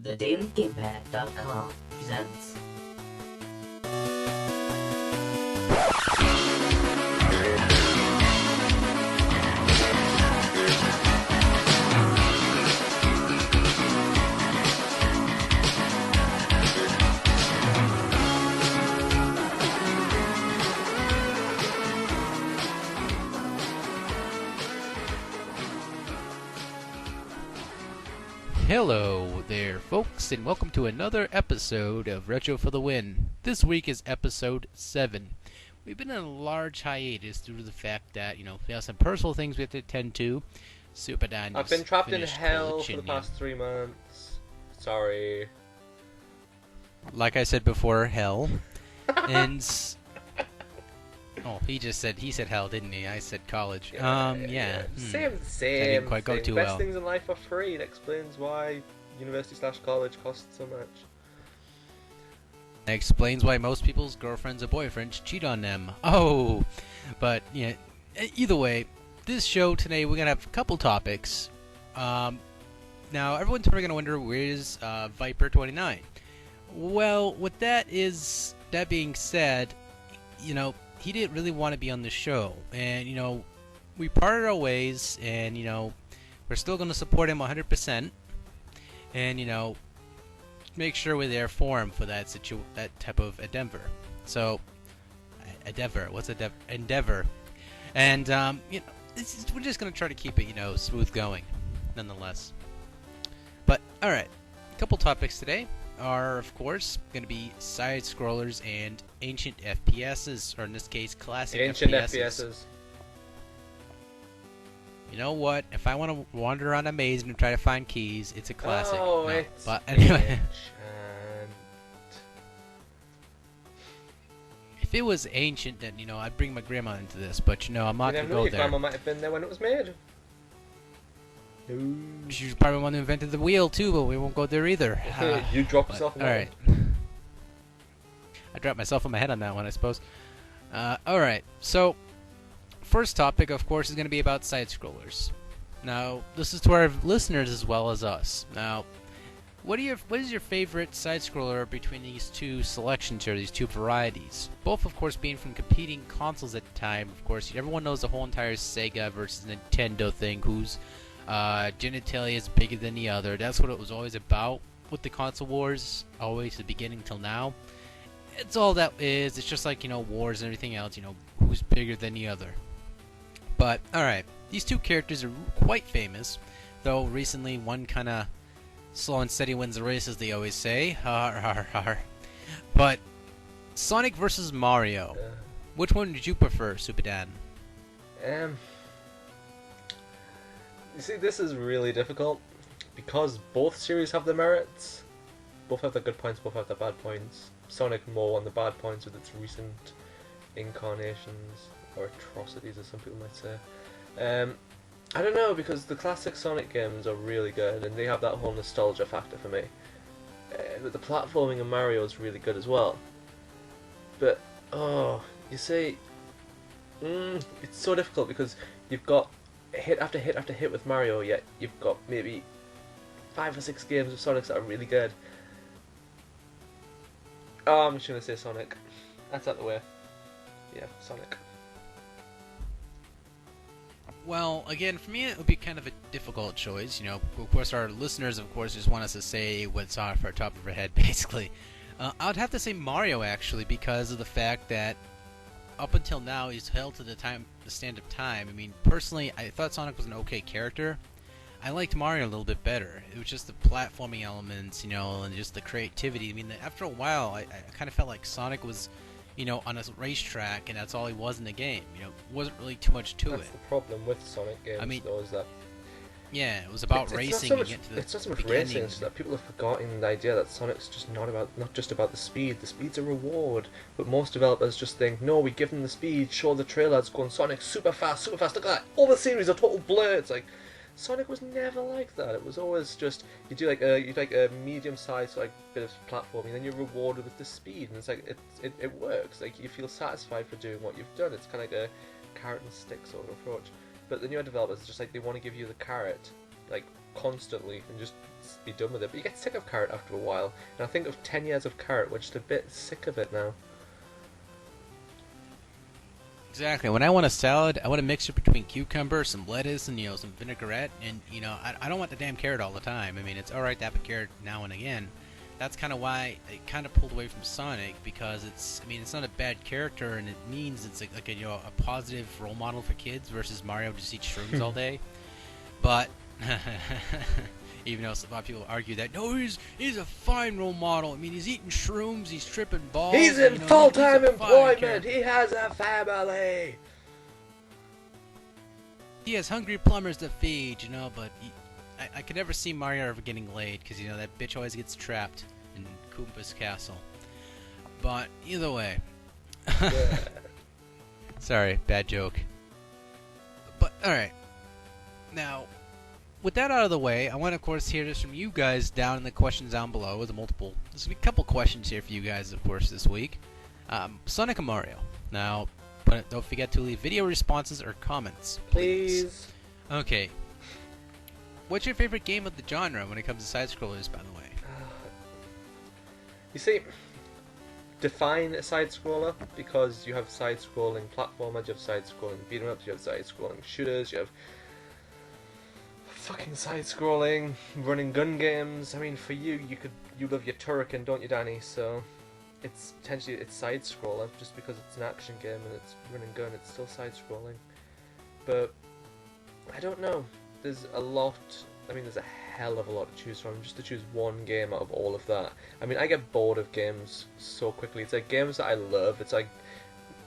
TheDailyGamePad.com presents. Hello there, folks, and welcome to another episode of Retro for the Win. This week is episode 7. We've been in a large hiatus due to the fact that, we have some personal things we have to attend to. Super Dan. I've been trapped in hell for the past 3 months. Sorry. Like I said before, hell. And oh, he said hell, didn't he? I said college. Yeah. Same. That didn't quite go too Best well. things in life are free. It explains why university/college costs so much. That explains why most people's girlfriends or boyfriends cheat on them. Oh, but yeah. Either way, this show today we're gonna have a couple topics. Now everyone's probably gonna wonder, where's Viper 29? Well, with that being said, he didn't really want to be on the show, and we parted our ways, and we're still going to support him 100%, and make sure we're there for him for that type of endeavor. So, endeavor, and we're just going to try to keep it smooth going, nonetheless. But all right, a couple topics today are, of course, going to be Sidescrollers and ancient FPS'es, or in this case, classic Ancient FPS'es. FPS'es. You know what? If I want to wander around a maze and try to find keys, it's a classic. Oh, No, it's but anyway, ancient. if it was ancient, then I'd bring my grandma into this. But I'm not You going to never know, go your there. grandma might have been there when it was made. She's probably the one who invented the wheel too, but we won't go there either. You dropped yourself on all right. I dropped myself on my head on that one, I suppose. Alright, so first topic, of course, is going to be about side-scrollers. Now, this is to our listeners as well as us. Now, what is your favorite side-scroller between these two selections here, these two varieties? Both, of course, being from competing consoles at the time. Of course, everyone knows the whole entire Sega versus Nintendo thing, whose genitalia is bigger than the other. That's what it was always about with the console wars, always the beginning till now. It's all that is. It's just like, wars and everything else, who's bigger than the other. But, alright, these two characters are quite famous, though recently one kind of slow and steady wins the race, as they always say. Har, har, har. But, Sonic versus Mario. Which one did you prefer, Super Dan? You see, this is really difficult, because both series have their merits. Both have their good points, both have their bad points. Sonic more on the bad points with its recent incarnations, or atrocities as some people might say. I don't know, because the classic Sonic games are really good and they have that whole nostalgia factor for me. But the platforming in Mario is really good as well. But, you see, it's so difficult because you've got hit after hit after hit with Mario, yet you've got maybe 5 or 6 games of Sonic that are really good. Oh, I'm just gonna say Sonic. That's out the way. Yeah, Sonic. Well, again, for me, it would be kind of a difficult choice. Of course, our listeners, of course, just want us to say what's off our top of our head, basically. I'd have to say Mario, actually, because of the fact that up until now, he's held to the stand of time. I mean, personally, I thought Sonic was an okay character. I liked Mario a little bit better. It was just the platforming elements, and just the creativity. I mean, after a while, I kind of felt like Sonic was, on a racetrack, and that's all he was in the game. Wasn't really too much to That's it. the problem with Sonic games, though, is that yeah, it was about racing. It's not so much racing, it's just that people have forgotten the idea that Sonic's just not just about the speed. The speed's a reward, but most developers just think, no, we give them the speed, show the trailer, it's going Sonic super fast, look at that, all the series are total blur. It's like, Sonic was never like that. It was always just, you do like a medium-sized bit of platforming, then you're rewarded with the speed, and it's like, it works. Like, you feel satisfied for doing what you've done. It's kind of like a carrot and stick sort of approach. But the newer developers, just like, they want to give you the carrot, like constantly and just be done with it. But you get sick of carrot after a while, and I think of 10 years of carrot, we're just a bit sick of it now. Exactly. When I want a salad, I want a mixture between cucumber, some lettuce, and some vinaigrette. And I don't want the damn carrot all the time. I mean, it's all right to have a carrot now and again. That's kind of why it kind of pulled away from Sonic, because it's not a bad character, and it means it's like a positive role model for kids versus Mario just eats shrooms all day. But even though a lot of people argue that no, he's a fine role model. I mean, he's eating shrooms, he's tripping balls. He's in full-time employment. He has a family. He has hungry plumbers to feed, but I could never see Mario ever getting laid, because that bitch always gets trapped in Koopa's castle. But either way, Yeah. sorry, bad joke. But all right, now. With that out of the way, I want to, of course, hear this from you guys down in the questions down below. There's a couple questions here for you guys, of course, this week. Sonic and Mario. Now, don't forget to leave video responses or comments, please. Please. Okay. What's your favorite game of the genre when it comes to side-scrollers, by the way? You see, define a side-scroller, because you have side-scrolling platformers, you have side-scrolling beat-em-ups, you have side-scrolling shooters, you have fucking side-scrolling running gun games. I mean, for you love your Turrican, don't you, Danny? So it's side-scroller just because it's an action game and it's running gun. It's still side-scrolling, but I don't know. There's a lot. I mean, there's a hell of a lot to choose from. Just to choose one game out of all of that. I mean, I get bored of games so quickly. It's like games that I love. It's like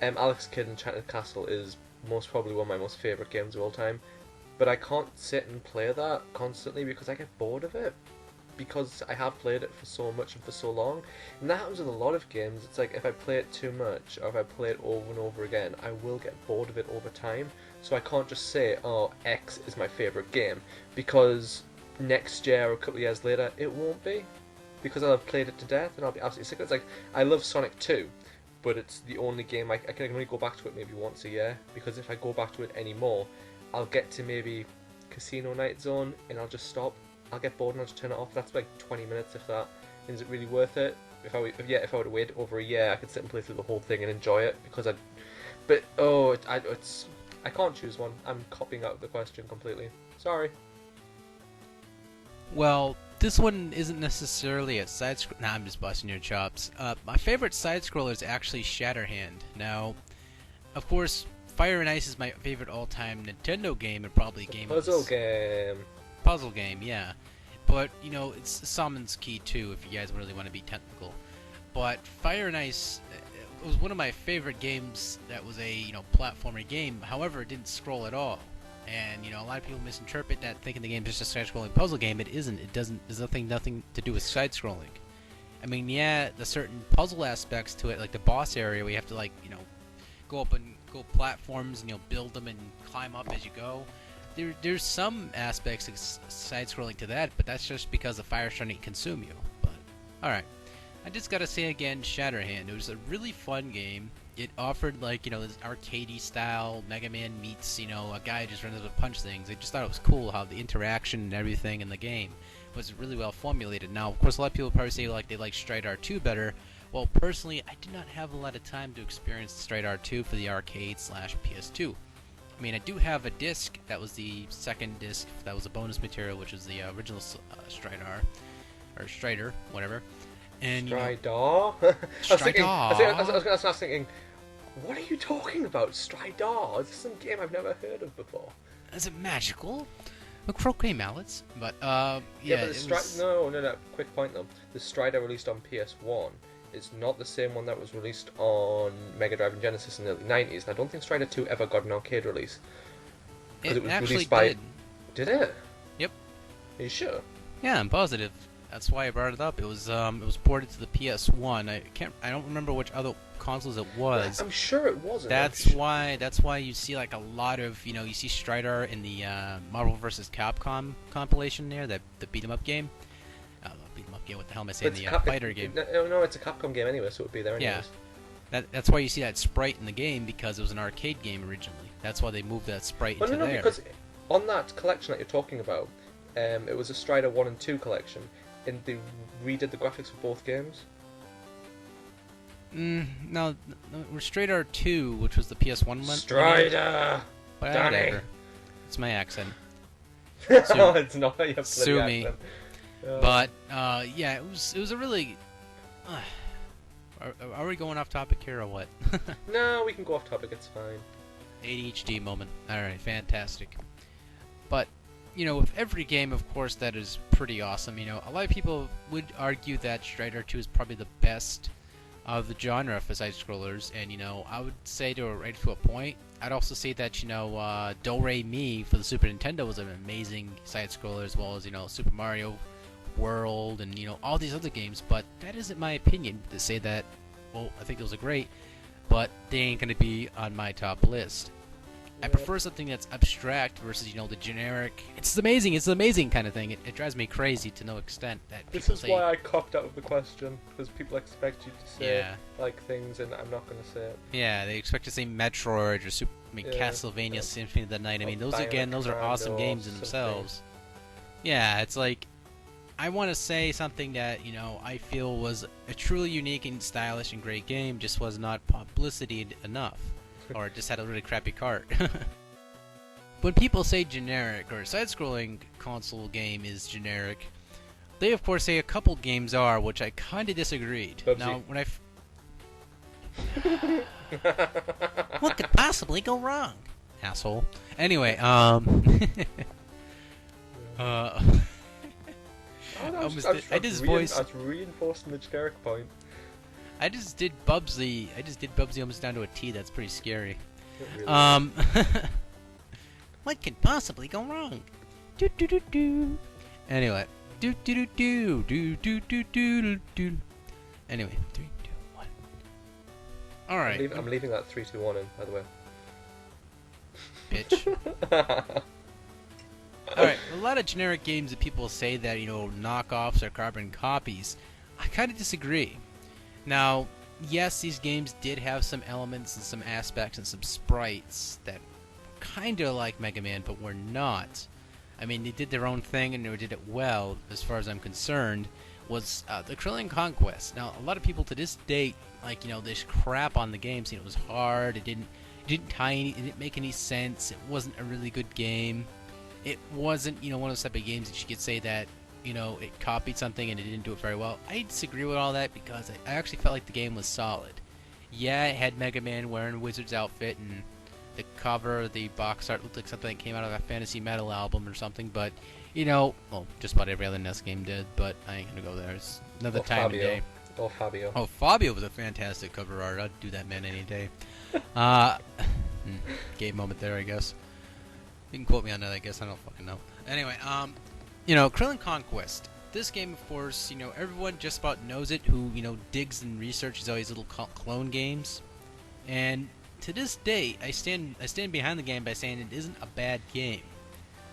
Alex Kidd Enchanted Castle is most probably one of my most favorite games of all time. But I can't sit and play that constantly because I get bored of it. Because I have played it for so much and for so long. And that happens with a lot of games. It's like if I play it too much, or if I play it over and over again, I will get bored of it over time. So I can't just say, oh, X is my favourite game. Because next year or a couple of years later, it won't be. Because I'll have played it to death and I'll be absolutely sick of it. It's like, I love Sonic 2. But it's the only game I can only go back to it maybe once a year. Because if I go back to it anymore, I'll get to maybe Casino Night Zone and I'll just stop. I'll get bored and I'll just turn it off. That's like 20 minutes if that. Is it really worth it? If I were to wait over a year, I could sit and play through the whole thing and enjoy it because I can't choose one. I'm copying out of the question completely. Sorry. Well, this one isn't necessarily a side-scroller. Nah, I'm just busting your chops. My favorite side-scroller is actually Shatterhand. Now, of course, Fire and Ice is my favorite all-time Nintendo game and probably game Puzzle game. Puzzle game, yeah. But, it's Summon's Key too, if you guys really want to be technical. But Fire and Ice was one of my favorite games that was a, platformer game. However, it didn't scroll at all. And, a lot of people misinterpret that thinking the game is just a side-scrolling puzzle game. It isn't. It doesn't. There's nothing to do with side-scrolling. I mean, yeah, there's certain puzzle aspects to it, like the boss area where you have to, go up and go platforms and build them and climb up as you go. There's some aspects of side-scrolling to that, but that's just because the fire's trying to consume you. But alright, I just gotta say again, Shatterhand. It was a really fun game. It offered this arcadey style Mega Man meets a guy just runs up and punch things. I just thought it was cool how the interaction and everything in the game was really well formulated. Now, of course, a lot of people probably say they like Strider 2 better. Well, personally, I did not have a lot of time to experience Strider 2 for the arcade/PS2. I mean, I do have a disc. That was the second disc. That was a bonus material, which is the original Strider, whatever. And Strider? Strider. I was thinking, what are you talking about? Strider? Is this some game I've never heard of before? Is it magical? Croquet mallets, but yeah, but no. Quick point though. The Strider released on PS1 is not the same one that was released on Mega Drive and Genesis in the early 90s. And I don't think Strider 2 ever got an arcade release. It was actually did. Did it? Yep. Are you sure? Yeah, I'm positive. That's why I brought it up. It was ported to the PS1. I don't remember which other consoles it was. I'm sure it wasn't. That's why you see a lot of you see Strider in the Marvel vs. Capcom compilation there, the beat 'em up game. Beat 'em up game. What the hell am I saying? The fighter game. No, it's a Capcom game anyway, so it would be there anyways. Yeah. That's why you see that sprite in the game, because it was an arcade game originally. That's why they moved that sprite into there. Because on that collection that you're talking about, It was a Strider 1 and 2 collection, and they redid the graphics for both games. No, Strider 2, which was the PS1 one. Strider! Whatever. It's my accent. No, it's not. You have Sue to me. accent. But yeah, it was a really. Are we going off topic here or what? No, we can go off topic. It's fine. ADHD moment. All right, fantastic. But you know, with every game, of course, that is pretty awesome. You know, a lot of people would argue that Strider 2 is probably the best of the genre for side-scrollers, and you know, I would say to right to a point. I'd also say that, you know, Do Re Mi for the Super Nintendo was an amazing side-scroller, as well as, you know, Super Mario World and, you know, all these other games. But that isn't my opinion to say that, well, I think those are great, but they ain't going to be on my top list. I prefer something that's abstract versus, you know, the generic, it's amazing kind of thing. It drives me crazy to no extent that people This is say, why I copped out of the question, because people expect you to say, Yeah. like, things, and I'm not going to say it. yeah, they expect to say Metroid or Castlevania Yeah. Symphony of the Night. I mean, Or those again, those are Bionic awesome Commando games in or themselves. Yeah, it's like I want to say something that, you know, I feel was a truly unique and stylish and great game, just was not publicity enough, or just had a really crappy cart. When people say generic or side-scrolling console game is generic, they of course say a couple games are, which I kind of disagreed. PUBG. Now, when what could possibly go wrong, asshole? Anyway, I was reinforcing the generic point. I just did Bubsy. Almost down to a T. That's pretty scary. It really What could possibly go wrong? Do do do do. Anyway, do do do do do do do do do. Anyway, 3, 2, 1. All right, I'm leaving that 3, 2, 1 in, by the way. bitch. All right, a lot of generic games that people say that, you know, knockoffs or carbon copies. I kind of disagree. Now, yes, these games did have some elements and some aspects and some sprites that kind of like Mega Man, but were not. I mean, they did their own thing and they did it well, as far as I'm concerned. Was the Krillin Conquest. Now, a lot of people to this date, like, you know, this crap on the game, saying it was hard. It didn't make any sense. It wasn't a really good game. It wasn't, you know, one of those type of games that you could say that, you know, it copied something and it didn't do it very well. I disagree with all that because I actually felt like the game was solid. Yeah, it had Mega Man wearing Wizard's outfit, and the cover, the box art looked like something that came out of a Fantasy Metal album or something, but, you know, well, just about every other NES game did, but I ain't gonna go there. It's another time of day. Oh, Fabio. Oh, Fabio was a fantastic cover art. I'd do that man any day. Game moment there, I guess. You can quote me on that, I guess. I don't fucking know. Anyway, you know, Krillin Conquest. This game, of course, you know, everyone just about knows it who, you know, digs and researches all these little clone games. And to this day, I stand behind the game by saying it isn't a bad game.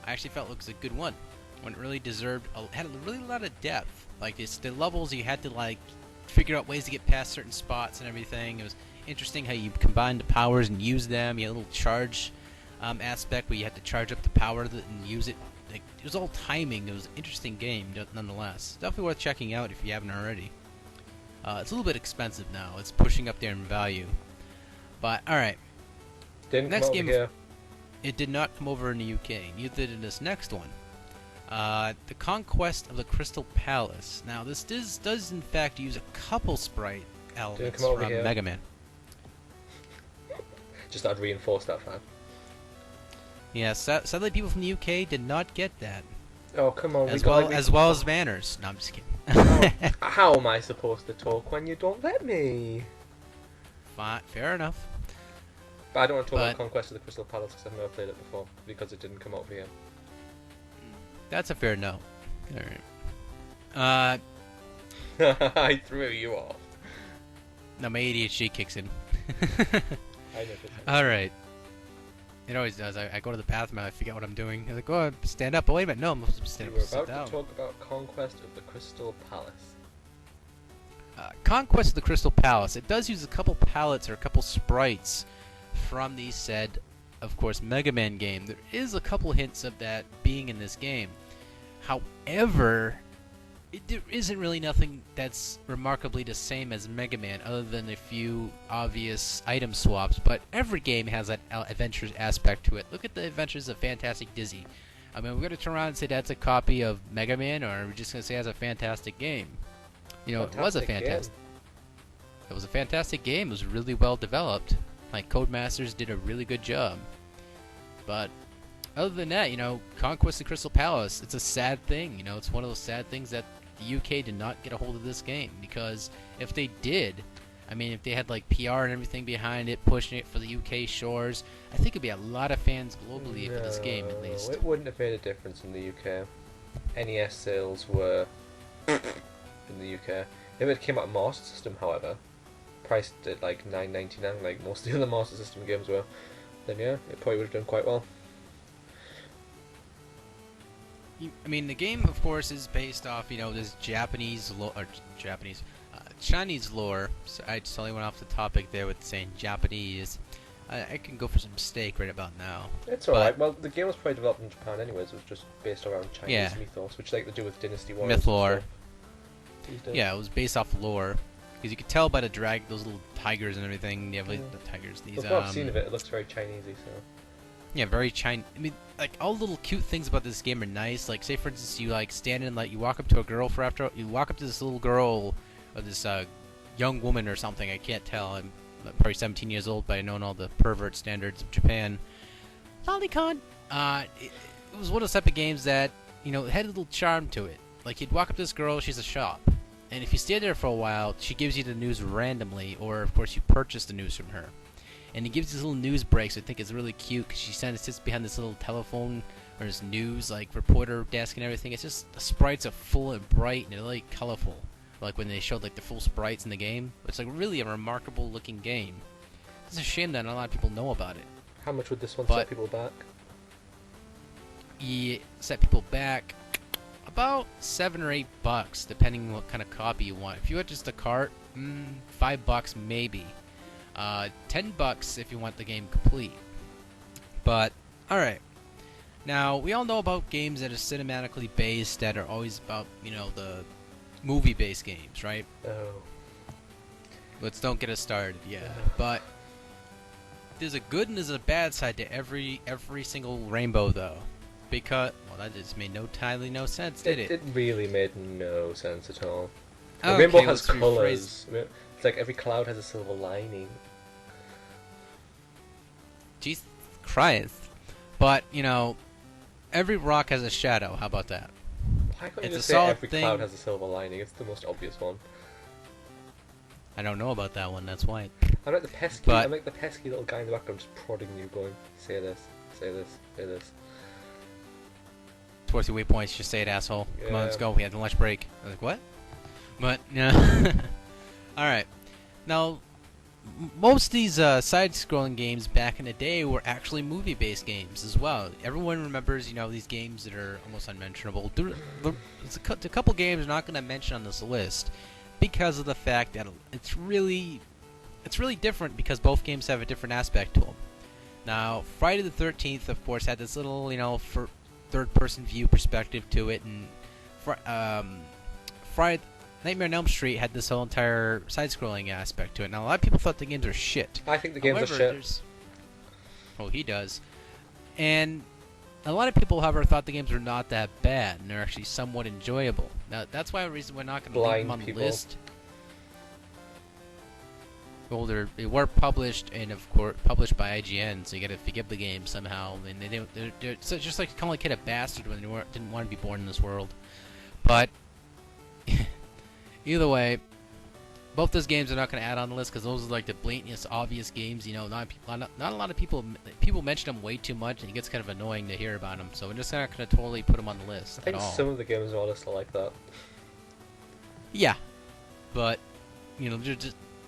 I actually felt it was a good one. One that really deserved, had a really lot of depth. Like, it's the levels, you had to, like, figure out ways to get past certain spots and everything. It was interesting how you combined the powers and used them. You had a little charge aspect where you had to charge up the power and use it. Like, it was all timing. It was an interesting game, nonetheless. Definitely worth checking out if you haven't already. It's a little bit expensive now. It's pushing up there in value. But, alright. Next game here. It did not come over in the UK. Neither did this next one. The Conquest of the Crystal Palace. Now, this does in fact use a couple sprite elements from Mega Man. Just I'd reinforce that fact. Yeah, sadly people from the UK did not get that. Oh, come on. As well as manners. No, I'm just kidding. How am I supposed to talk when you don't let me? Fine, fair enough. But I don't want to talk about Conquest of the Crystal Palace because I've never played it before, because it didn't come out here. That's a fair no. Alright. I threw you off. No, my ADHD kicks in. I know. Alright. It always does. I go to the bathroom and I forget what I'm doing. I'm like, oh, stand up. Oh, wait a minute. No, I'm supposed to stand up. We're Sit about down. to talk about Conquest of the Crystal Palace. Conquest of the Crystal Palace. It does use a couple palettes or a couple sprites from the said, of course, Mega Man game. There is a couple hints of that being in this game. However, there isn't really nothing that's remarkably the same as Mega Man, other than a few obvious item swaps. But every game has that adventures aspect to it. Look at the Adventures of Fantastic Dizzy. I mean, we're gonna turn around and say that's a copy of Mega Man, or are we just gonna say it's a fantastic game? You know, it was a fantastic. It was a fantastic game. It was really well developed. Like, Codemasters did a really good job. But other than that, you know, Conquest of Crystal Palace, it's a sad thing. You know, it's one of those sad things that the UK did not get a hold of this game, because if they did, I mean, if they had like PR and everything behind it, pushing it for the UK shores, I think it'd be a lot of fans globally for this game, at least. It wouldn't have made a difference in the UK. NES sales were in the UK. If it came out of Master System, however, priced at like $9.99, like most of the other Master System games were, then yeah, it probably would have done quite well. I mean, the game, of course, is based off, you know, this Chinese lore. So I totally went off the topic there with saying Japanese. I can go for some steak right about now. It's alright. Well, the game was probably developed in Japan anyways. It was just based around Chinese mythos, which like they do with Dynasty Warriors. Myth lore. Yeah, it was based off lore. Because you could tell by the those little tigers and everything. Yeah, the tigers. These. Well, I've seen of it. It looks very Chinesey, so. Yeah, very Chinese. I mean, like, all the little cute things about this game are nice. Like, say for instance, you like stand in, like, you walk up to a girl you walk up to this little girl or this young woman or something. I can't tell. I'm probably 17 years old, but I know all the pervert standards of Japan. Lolicon. It was one of those type of games that, you know, had a little charm to it. Like, you'd walk up to this girl, she's a shop, and if you stay there for a while, she gives you the news randomly, or of course you purchase the news from her. And it gives these little news breaks. I think it's really cute because she kind of sits behind this little telephone or this news like reporter desk and everything. It's just the sprites are full and bright and they're really colorful. Like when they showed like the full sprites in the game. It's like really a remarkable looking game. It's a shame that not a lot of people know about it. How much would this one set people back? Yeah, set people back about $7 or $8, depending on what kind of copy you want. If you want just a cart, $5 maybe. $10 if you want the game complete. But, alright. Now, we all know about games that are cinematically based, that are always about, you know, the movie-based games, right? Oh. Let's don't get us started, yeah. But, there's a good and there's a bad side to every single rainbow, though. Because, well, that just made entirely no sense, did it? It really made no sense at all. The Okay, rainbow has let's colours. It's like every cloud has a silver lining. Jesus Christ. But, you know, every rock has a shadow. How about that? Why can't you It's just a say solid every thing. cloud has a silver lining? It's the most obvious one. I don't know about that one, that's why. I'm like the pesky, But- I'm like the pesky little guy in the background just prodding you, going, say this, say this, say this. Towards the waypoints, just say it, asshole. Come on, let's Yeah. go. We had the lunch break. I was like, what? But, yeah. Alright. Now, most of these side-scrolling games back in the day were actually movie-based games as well. Everyone remembers, you know, these games that are almost unmentionable. There's a couple games I'm not going to mention on this list because of the fact that it's really different because both games have a different aspect to them. Now, Friday the 13th, of course, had this little, you know, third-person view perspective to it, and Nightmare on Elm Street had this whole entire side-scrolling aspect to it. Now, a lot of people thought the games were shit. I think the games However, are shit. Well, he does. And a lot of people, however, thought the games were not that bad, and they're actually somewhat enjoyable. Now, that's why the reason we're not going to leave them on the list. Well, they were published, and of course, published by IGN, so you got to forgive the game somehow. And they're just like kind of like hit a bastard when they didn't want to be born in this world. But either way, both those games are not going to add on the list because those are like the blatantest, obvious games. You know, not a lot of people mention them way too much, and it gets kind of annoying to hear about them. So we're just not going to totally put them on the list I think at all. some of the games are honestly like that. Yeah, but you know,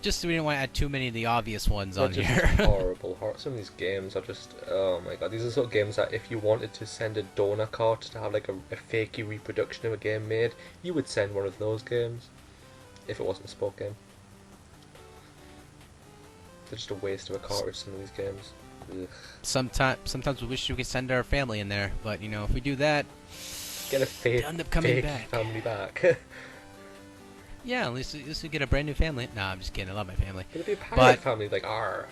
just so we didn't want to add too many of the obvious ones on They're here. just horrible. Some of these games are just, oh my god. These are sort of games that if you wanted to send a donor card to have like a fakey reproduction of a game made, you would send one of those games. If it wasn't a sport game. They're just a waste of a cartridge, some of these games. Ugh. Sometimes we wish we could send our family in there, but you know, if we do that, Get a fake, end up coming fake back. family back. Yeah, at least we get a brand new family. Nah, I'm just kidding. I love my family. It'll be a pirate But- family, like, arr.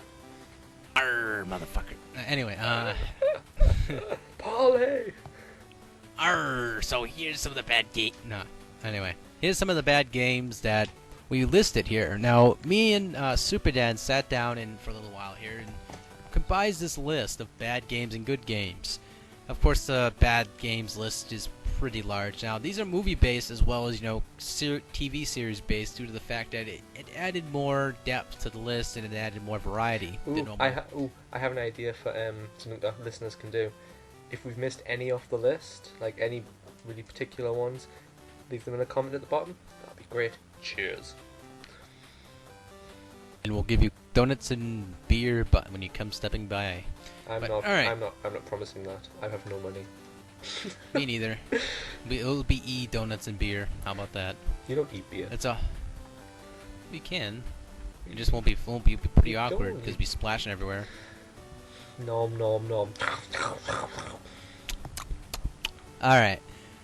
Arr, motherfucker. Anyway, Polly! arr. So here's some of the bad games. No. Anyway, here's some of the bad games that we listed here. Now, me and Super Dan sat down for a little while here and compiled this list of bad games and good games. Of course, the bad games list is pretty large. Now, these are movie-based as well as, TV series-based due to the fact that it added more depth to the list and it added more variety. than normal. I have an idea for something that listeners can do. If we've missed any off the list, like any really particular ones, leave them in a comment at the bottom. That'd be great. Cheers. And we'll give you donuts and beer but when you come stepping by. I'm But, not. alright. I'm not promising that. I have no money. Me neither. It'll be donuts and beer. How about that? You don't eat beer. It's a. We can. It just won't be pretty You awkward don't. because we splashing everywhere. Nom nom nom. All right.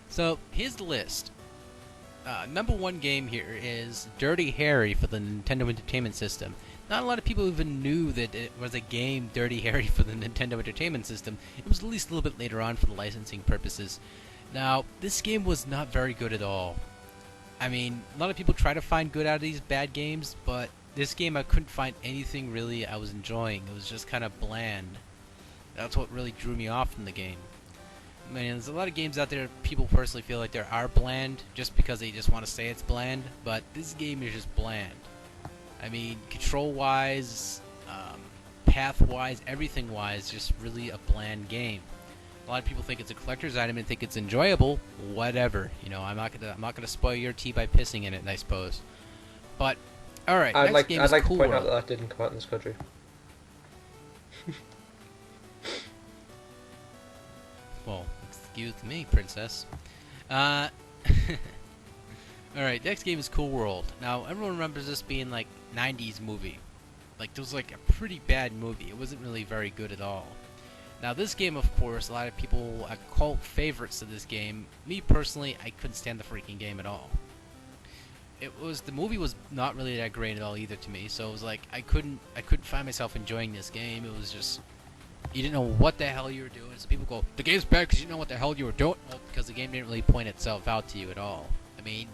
So here's the list. Number one game here is Dirty Harry for the Nintendo Entertainment System. Not a lot of people even knew that it was a game, Dirty Harry, for the Nintendo Entertainment System. It was released a little bit later on for the licensing purposes. Now, this game was not very good at all. I mean, a lot of people try to find good out of these bad games, but this game I couldn't find anything really I was enjoying. It was just kind of bland. That's what really drew me off from the game. I mean, there's a lot of games out there people personally feel like they are bland just because they just want to say it's bland, but this game is just bland. I mean, control-wise, path-wise, everything-wise, just really a bland game. A lot of people think it's a collector's item and think it's enjoyable. Whatever, I'm not gonna spoil your tea by pissing in it, I suppose. But all right, next game is I'd like Cool to point out World. that didn't come out in this country. Well, excuse me, princess. Alright, next game is Cool World. Now, everyone remembers this being like 90s movie. Like, it was like a pretty bad movie. It wasn't really very good at all. Now, this game, of course, a lot of people are cult favorites of this game. Me, personally, I couldn't stand the freaking game at all. The movie was not really that great at all either to me, so it was like, I couldn't find myself enjoying this game. It was just, you didn't know what the hell you were doing. So people go, the game's bad because you know what the hell you were doing. Well, because the game didn't really point itself out to you at all. I mean,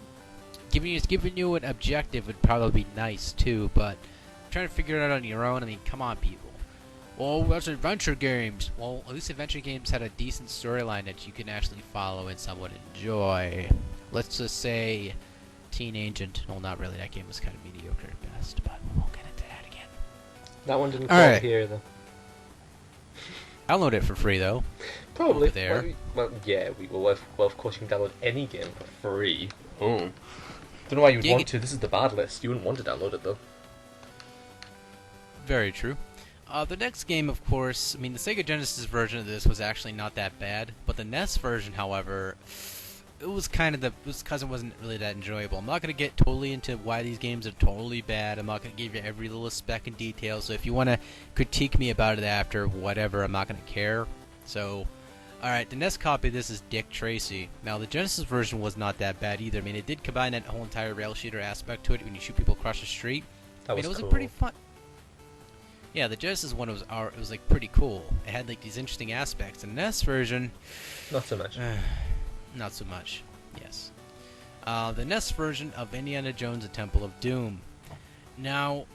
giving you an objective would probably be nice too, but trying to figure it out on your own, I mean, come on, people. Well, that's adventure games. Well, at least adventure games had a decent storyline that you can actually follow and somewhat enjoy. Let's just say Teen Agent. Well, not really. That game was kind of mediocre at best, but we won't get into that again. That one didn't All come right. out here either. I'll load it for free, though. Probably. Over there. Well, yeah. Well, of course you can download any game for free. Don't know why you would Yeah, want to. This is the bad list. You wouldn't want to download it though. Very true. The next game, of course, I mean, the Sega Genesis version of this was actually not that bad, but the NES version, however, it was because it wasn't really that enjoyable. I'm not going to get totally into why these games are totally bad. I'm not going to give you every little spec and detail, so if you want to critique me about it after, whatever, I'm not going to care. So, alright, the NES copy of this is Dick Tracy. Now, the Genesis version was not that bad either. I mean, it did combine that whole entire rail shooter aspect to it when you shoot people across the street. That was it was cool. a pretty fun. Yeah, the Genesis one was like pretty cool. It had like these interesting aspects. The NES version, Not so much. not so much. Yes. The NES version of Indiana Jones: The Temple of Doom. Now,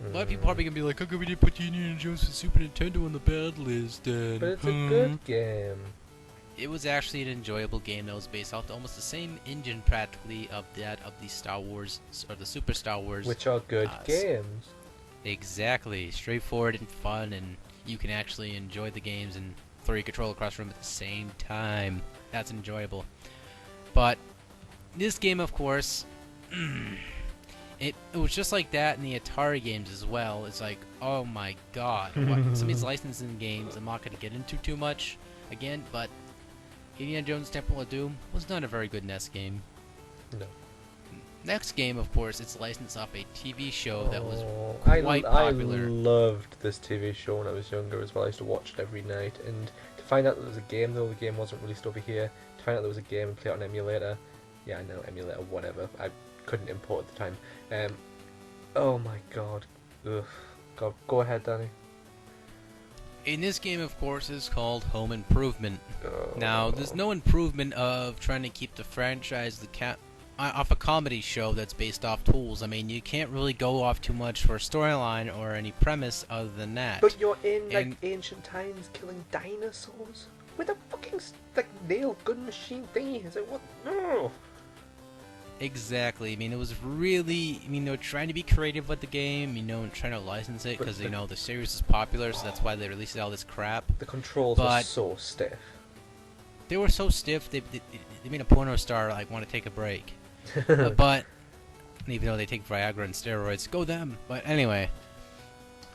a lot of people probably gonna be like, "How come we didn't put the Indiana Jones for Super Nintendo on the bad list?" Then, But it's a good game. It was actually an enjoyable game that was based off almost the same engine, practically, of that of the Star Wars or the Super Star Wars. Which are good games. Exactly, straightforward and fun, and you can actually enjoy the games and throw your controller across the room at the same time. That's enjoyable. But this game, of course, it was just like that in the Atari games as well. It's like, oh my god, what? Some of these licensing games I'm not going to get into too much again, but Indiana Jones Temple of Doom was not a very good NES game. No. Next game, of course, it's licensed off a TV show that was I quite popular. loved this TV show when I was younger as well. I used to watch it every night, and to find out that there was a game, though the game wasn't released over here, to find out there was a game and play it on emulator. Yeah, I know, emulator, whatever. I couldn't import at the time. Oh my god. Ugh. God, go ahead, Danny. In this game, of course, is called Home Improvement. Oh. Now, there's no improvement of trying to keep the franchise off a comedy show that's based off Tools. I mean, you can't really go off too much for a storyline or any premise other than that. But you're in like ancient times killing dinosaurs with a fucking like nail gun machine thingy. It's like what? No. Exactly. I mean, it was really. I mean, they were trying to be creative with the game, you know, and trying to license it because you know the series is popular, so that's why they released all this crap. The controls were so stiff. They were so stiff. They made a porno star like want to take a break. But even though they take Viagra and steroids, go them. But anyway,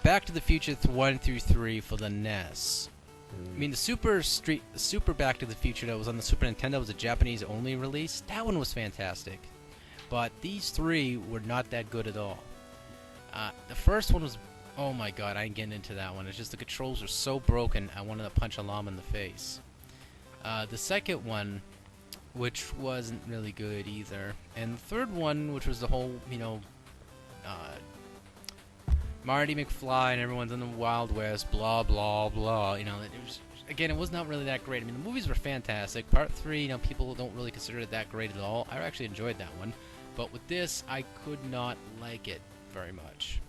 Back to the Future 1 through 3 for the NES. I mean, the Super Back to the Future that was on the Super Nintendo was a Japanese-only release. That one was fantastic. But these three were not that good at all. The first one was, oh my god, I ain't getting into that one. It's just the controls were so broken, I wanted to punch a llama in the face. The second one, which wasn't really good either. And the third one, which was the whole, you know, Marty McFly and everyone's in the Wild West, blah, blah, blah. You know, it was, again, it was not really that great. I mean, the movies were fantastic. Part 3, you know, people don't really consider it that great at all. I actually enjoyed that one. But with this, I could not like it very much.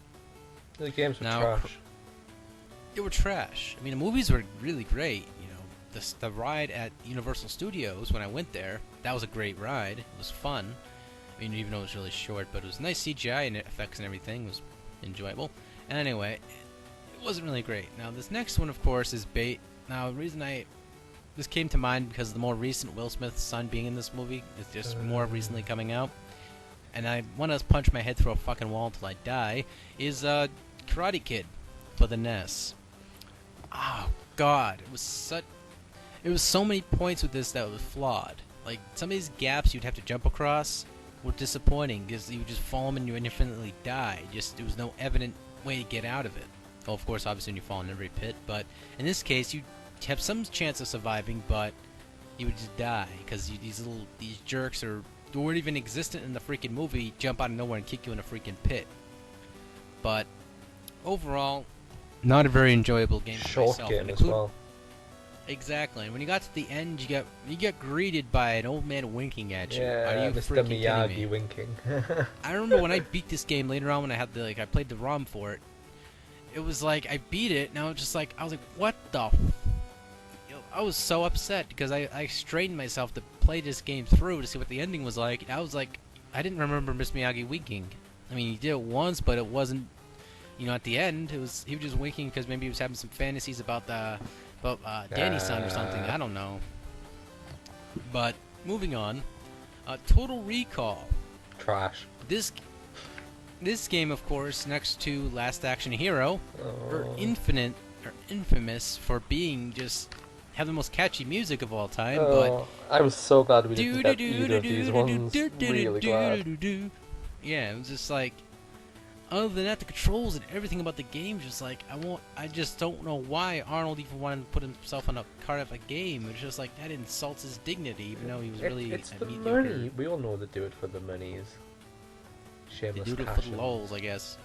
The games were trash. They were trash. I mean, the movies were really great. You know, the ride at Universal Studios, when I went there, that was a great ride. It was fun. I mean, even though it was really short, but it was nice CGI and effects and everything. It was enjoyable. And anyway, it wasn't really great. Now, this next one, of course, is Now, the reason this came to mind because the more recent Will Smith's son being in this movie is just more recently coming out. And I want to punch my head through a fucking wall until I die, is Karate Kid for the NES. Oh, God. It was so many points with this that was flawed. Like, some of these gaps you'd have to jump across were disappointing because you would just fall and you would infinitely die. There was no evident way to get out of it. Well, of course, obviously when you fall in every pit, but in this case, you have some chance of surviving, but you would just die because these jerks who weren't even existent in the freaking movie jump out of nowhere and kick you in a freaking pit. But overall, not a very enjoyable game for myself. Short game as well. Exactly. And when you got to the end, you get greeted by an old man winking at you. Yeah, Are you Mr. freaking Miyagi kidding me? winking. I remember when I beat this game later on when I had I played the ROM for it. It was like I beat it, and I was like, what the? I was so upset because I strained myself to play this game through to see what the ending was like. And I was like, I didn't remember Mr. Miyagi winking. I mean, he did it once, but it wasn't. You know, at the end, he was just winking because maybe he was having some fantasies about Danny's son or something. I don't know. But moving on, Total Recall. Trash. This game, of course, next to Last Action Hero, are infamous for being just have the most catchy music of all time. But I was so glad we didn't get either of these ones. Really glad. Yeah, it was just like. Other than that, the controls and everything about the game, just like I just don't know why Arnold even wanted to put himself on a card of a game. It's just like that insults his dignity, even though he was really. It's the mediocre. money. We all know they do it for the monies. Shameless They do it for the lulz, I guess.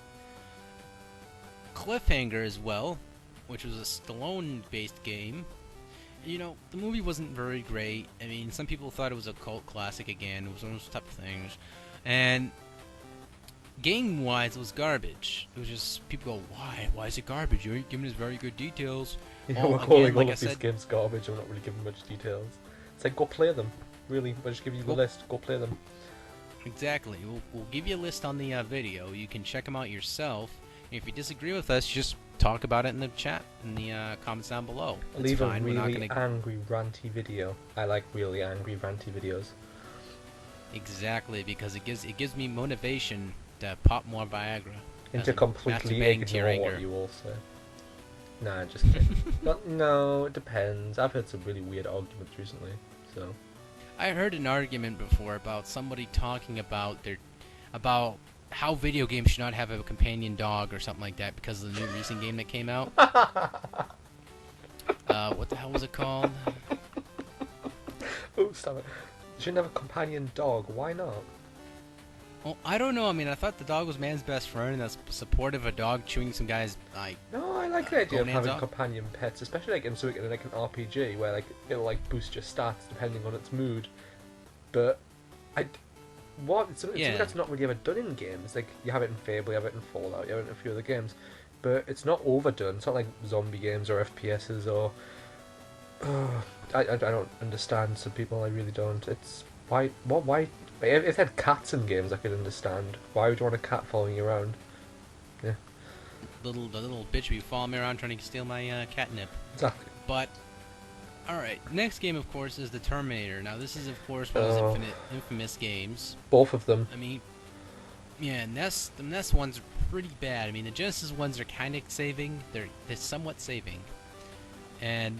Cliffhanger as well, which was a Stallone-based game. You know, the movie wasn't very great. I mean, some people thought it was a cult classic again. It was one of those type of things, and. Game-wise, it was garbage. It was just, people go, why? Why is it garbage? You ain't giving us very good details. Yeah, we're calling all of these games garbage, we're not really giving much details. It's like, go play them. Really, we'll just give you the list, go play them. Exactly. We'll give you a list on the video. You can check them out yourself. And if you disagree with us, just talk about it in the chat, in the comments down below. Leave a really angry, ranty video. I like really angry, ranty videos. Exactly, because it gives me motivation to pop more Viagra. And to completely ignore what you all say. Nah, just kidding. No, it depends. I've heard some really weird arguments recently, so... I heard an argument before about somebody talking about how video games should not have a companion dog or something like that because of the new recent game that came out. What the hell was it called? Oh, stop it. You shouldn't have a companion dog. Why not? Well, I don't know. I mean, I thought the dog was man's best friend, and that's supportive of a dog chewing some guy's like. No, I like the idea of having dog. companion pets, especially like in something like an RPG where like it'll like boost your stats depending on its mood. But it's something that's not really ever done in games. Like you have it in Fable, you have it in Fallout, you have it in a few other games, but it's not overdone. It's not like zombie games or FPS'es or. I don't understand some people. I really don't. It's why. If it had cats in games, I could understand. Why would you want a cat following you around? Yeah. The little bitch be following me around trying to steal my catnip. Exactly. But, alright, next game, of course, is the Terminator. Now, this is, of course, one of those infamous games. Both of them. I mean, yeah, the NES ones are pretty bad. I mean, the Genesis ones are kind of saving. They're somewhat saving. And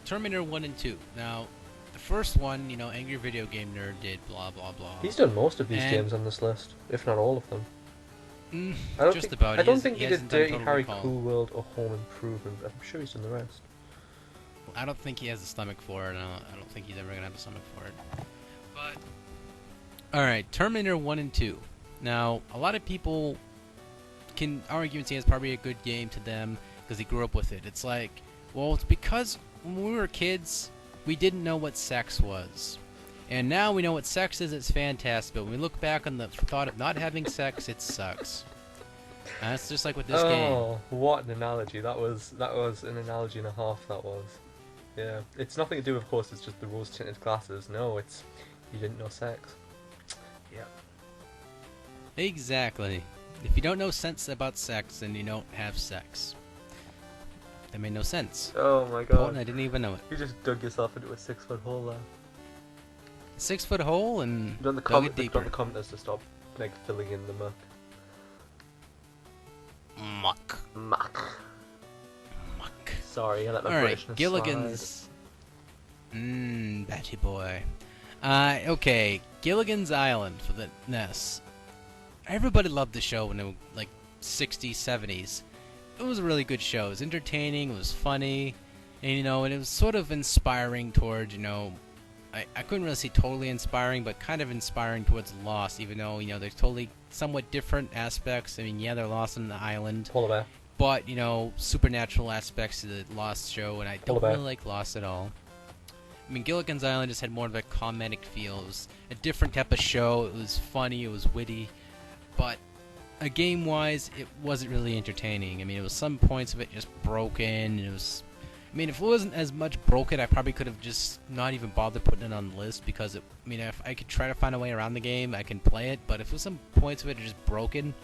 Terminator 1 and 2. Now, the first one, you know, Angry Video Game Nerd did blah blah blah. He's done most of these games on this list, if not all of them. I don't think he did Dirty Harry, Cool World, or Home Improvement. I'm sure he's done the rest. I don't think he has the stomach for it. I don't think he's ever gonna have the stomach for it. But alright, Terminator 1 and 2. Now, a lot of people can argue and say it's probably a good game to them because they grew up with it. It's like, well, it's because when we were kids, we didn't know what sex was. And now we know what sex is, it's fantastic. But when we look back on the thought of not having sex, it sucks. And that's just like with this game. Oh, what an analogy. That was an analogy and a half, that was. Yeah. It's nothing to do, of course, it's just the rose-tinted glasses. No, it's you didn't know sex. Yeah. Exactly. If you don't know sense about sex, then you don't have sex. That made no sense. Oh my god. And I didn't even know it. You just dug yourself into a 6-foot hole there. 6-foot hole and you want the commenters to stop like filling in the muck. Muck. Sorry, I let my Britishness slide. Gilligan's. Batty boy. Okay, Gilligan's Island for the NES. Everybody loved the show when they were like 60s, 70s. It was a really good show. It was entertaining, it was funny, and and it was sort of inspiring towards, I couldn't really say totally inspiring, but kind of inspiring towards Lost, even though, there's totally somewhat different aspects. I mean, yeah, they're lost on the island. Polar bear. But, supernatural aspects to the Lost show, and I don't really like Lost at all. I mean, Gilligan's Island just had more of a comedic feel. It was a different type of show. It was funny, it was witty, but game-wise, it wasn't really entertaining. I mean, it was some points of it just broken. It was... I mean, if it wasn't as much broken, I probably could have just not even bothered putting it on the list because, if I could try to find a way around the game, I can play it. But if some points of it are just broken,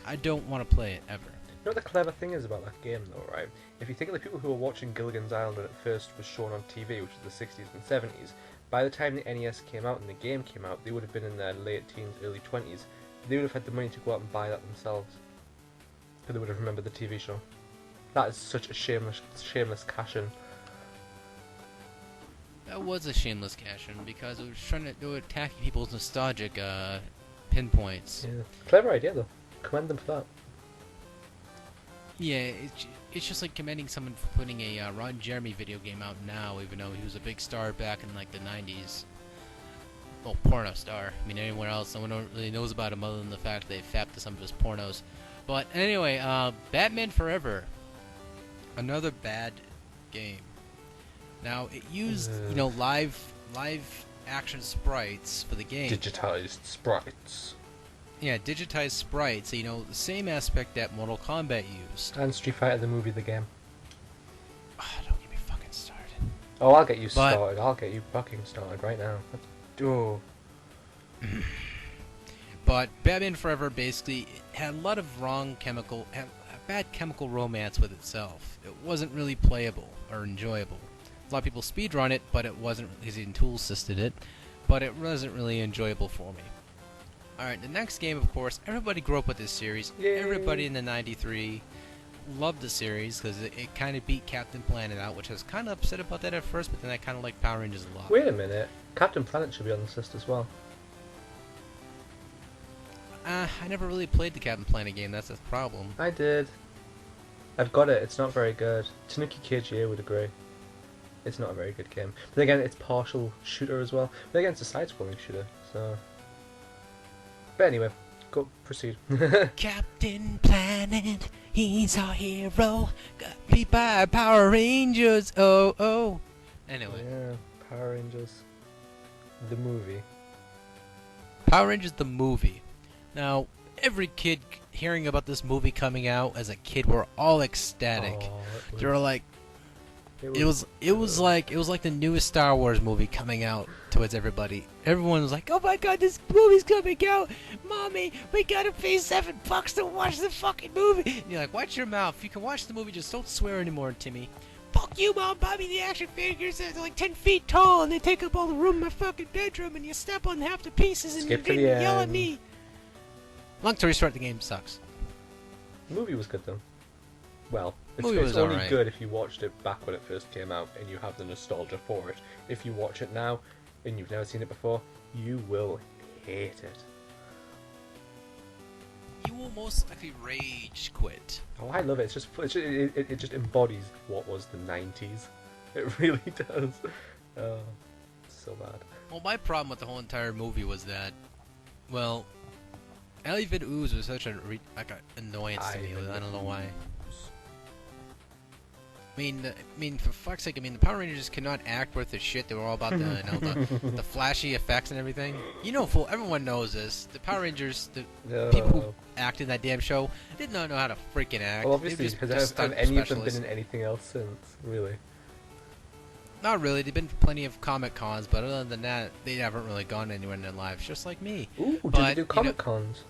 I don't want to play it ever. You know what the clever thing is about that game, though, right? If you think of the people who were watching Gilligan's Island when it first was shown on TV, which was the 60s and 70s, by the time the NES came out and the game came out, they would have been in their late teens, early 20s. They would have had the money to go out and buy that themselves. Because they would have remembered the TV show. That is such a shameless cash-in. That was a shameless cash-in because it was they were attacking people's nostalgic pinpoints. Yeah. Clever idea, though. Commend them for that. Yeah, it's just like commending someone for putting a Ron Jeremy video game out now, even though he was a big star back in like the 90s. Well, porno star. I mean, anywhere else, no one really knows about him other than the fact that they fapped to some of his pornos. But anyway, Batman Forever. Another bad game. Now, it used, live action sprites for the game. Digitized sprites. Yeah, digitized sprites. The same aspect that Mortal Kombat used. And Street Fighter the movie, the game. Oh, don't get me fucking started. Oh, I'll get you started. I'll get you fucking started right now. Oh. But Batman Forever basically had a lot of had a bad chemical romance with itself. It wasn't really playable or enjoyable. A lot of people speedrun it, but it wasn't because Tools assisted it. But it wasn't really enjoyable for me. Alright, the next game, of course, everybody grew up with this series. Yay. Everybody in the 93 loved the series because it kind of beat Captain Planet out, which I was kind of upset about that at first, but then I kind of liked Power Rangers a lot. Wait a minute. Captain Planet should be on this list as well. I never really played the Captain Planet game, that's the problem. I did. I've got it. It's not very good. Tanuki KGA would agree. It's not a very good game. But again, it's partial shooter as well. But again, it's a side-scrolling shooter, so... But anyway, go proceed. Captain Planet, he's our hero. Got beat by Power Rangers, oh oh. Anyway. Yeah, Power Rangers. The movie. Power Rangers the movie. Now, every kid hearing about this movie coming out as a kid were all ecstatic. Oh, They were like, it was like the newest Star Wars movie coming out towards everybody. Everyone was like, "Oh my God, this movie's coming out! Mommy, we gotta pay $7 to watch the fucking movie." And you're like, "Watch your mouth! You can watch the movie, just don't swear anymore, Timmy." Fuck you, Mom! Buy me the action figures. They're like 10 feet tall, and they take up all the room in my fucking bedroom. And you step on half the pieces, and Skip you to the yell at end. me. Long story short, the game sucks. The movie was good though. Well, Movie it's was only alright. good if you watched it back when it first came out and you have the nostalgia for it. If you watch it now and you've never seen it before, you will hate it. You will most likely rage quit. Oh, I love it. It just embodies what was the 90s. It really does. Oh, it's so bad. Well, my problem with the whole entire movie was that, well, Elephant Ooze was such an annoyance to me. I don't know why. I mean, for fuck's sake, the Power Rangers cannot act worth a shit. They were all about the flashy effects and everything. You know, everyone knows this. The Power Rangers, the people who act in that damn show, did not know how to freaking act. Well, obviously, They were have stunt any of them been specialists. in anything else since? Really? Not really. They've been to plenty of Comic Cons, but other than that, they haven't really gone anywhere in their lives, just like me. Ooh, do But, they you do know- Comic Cons?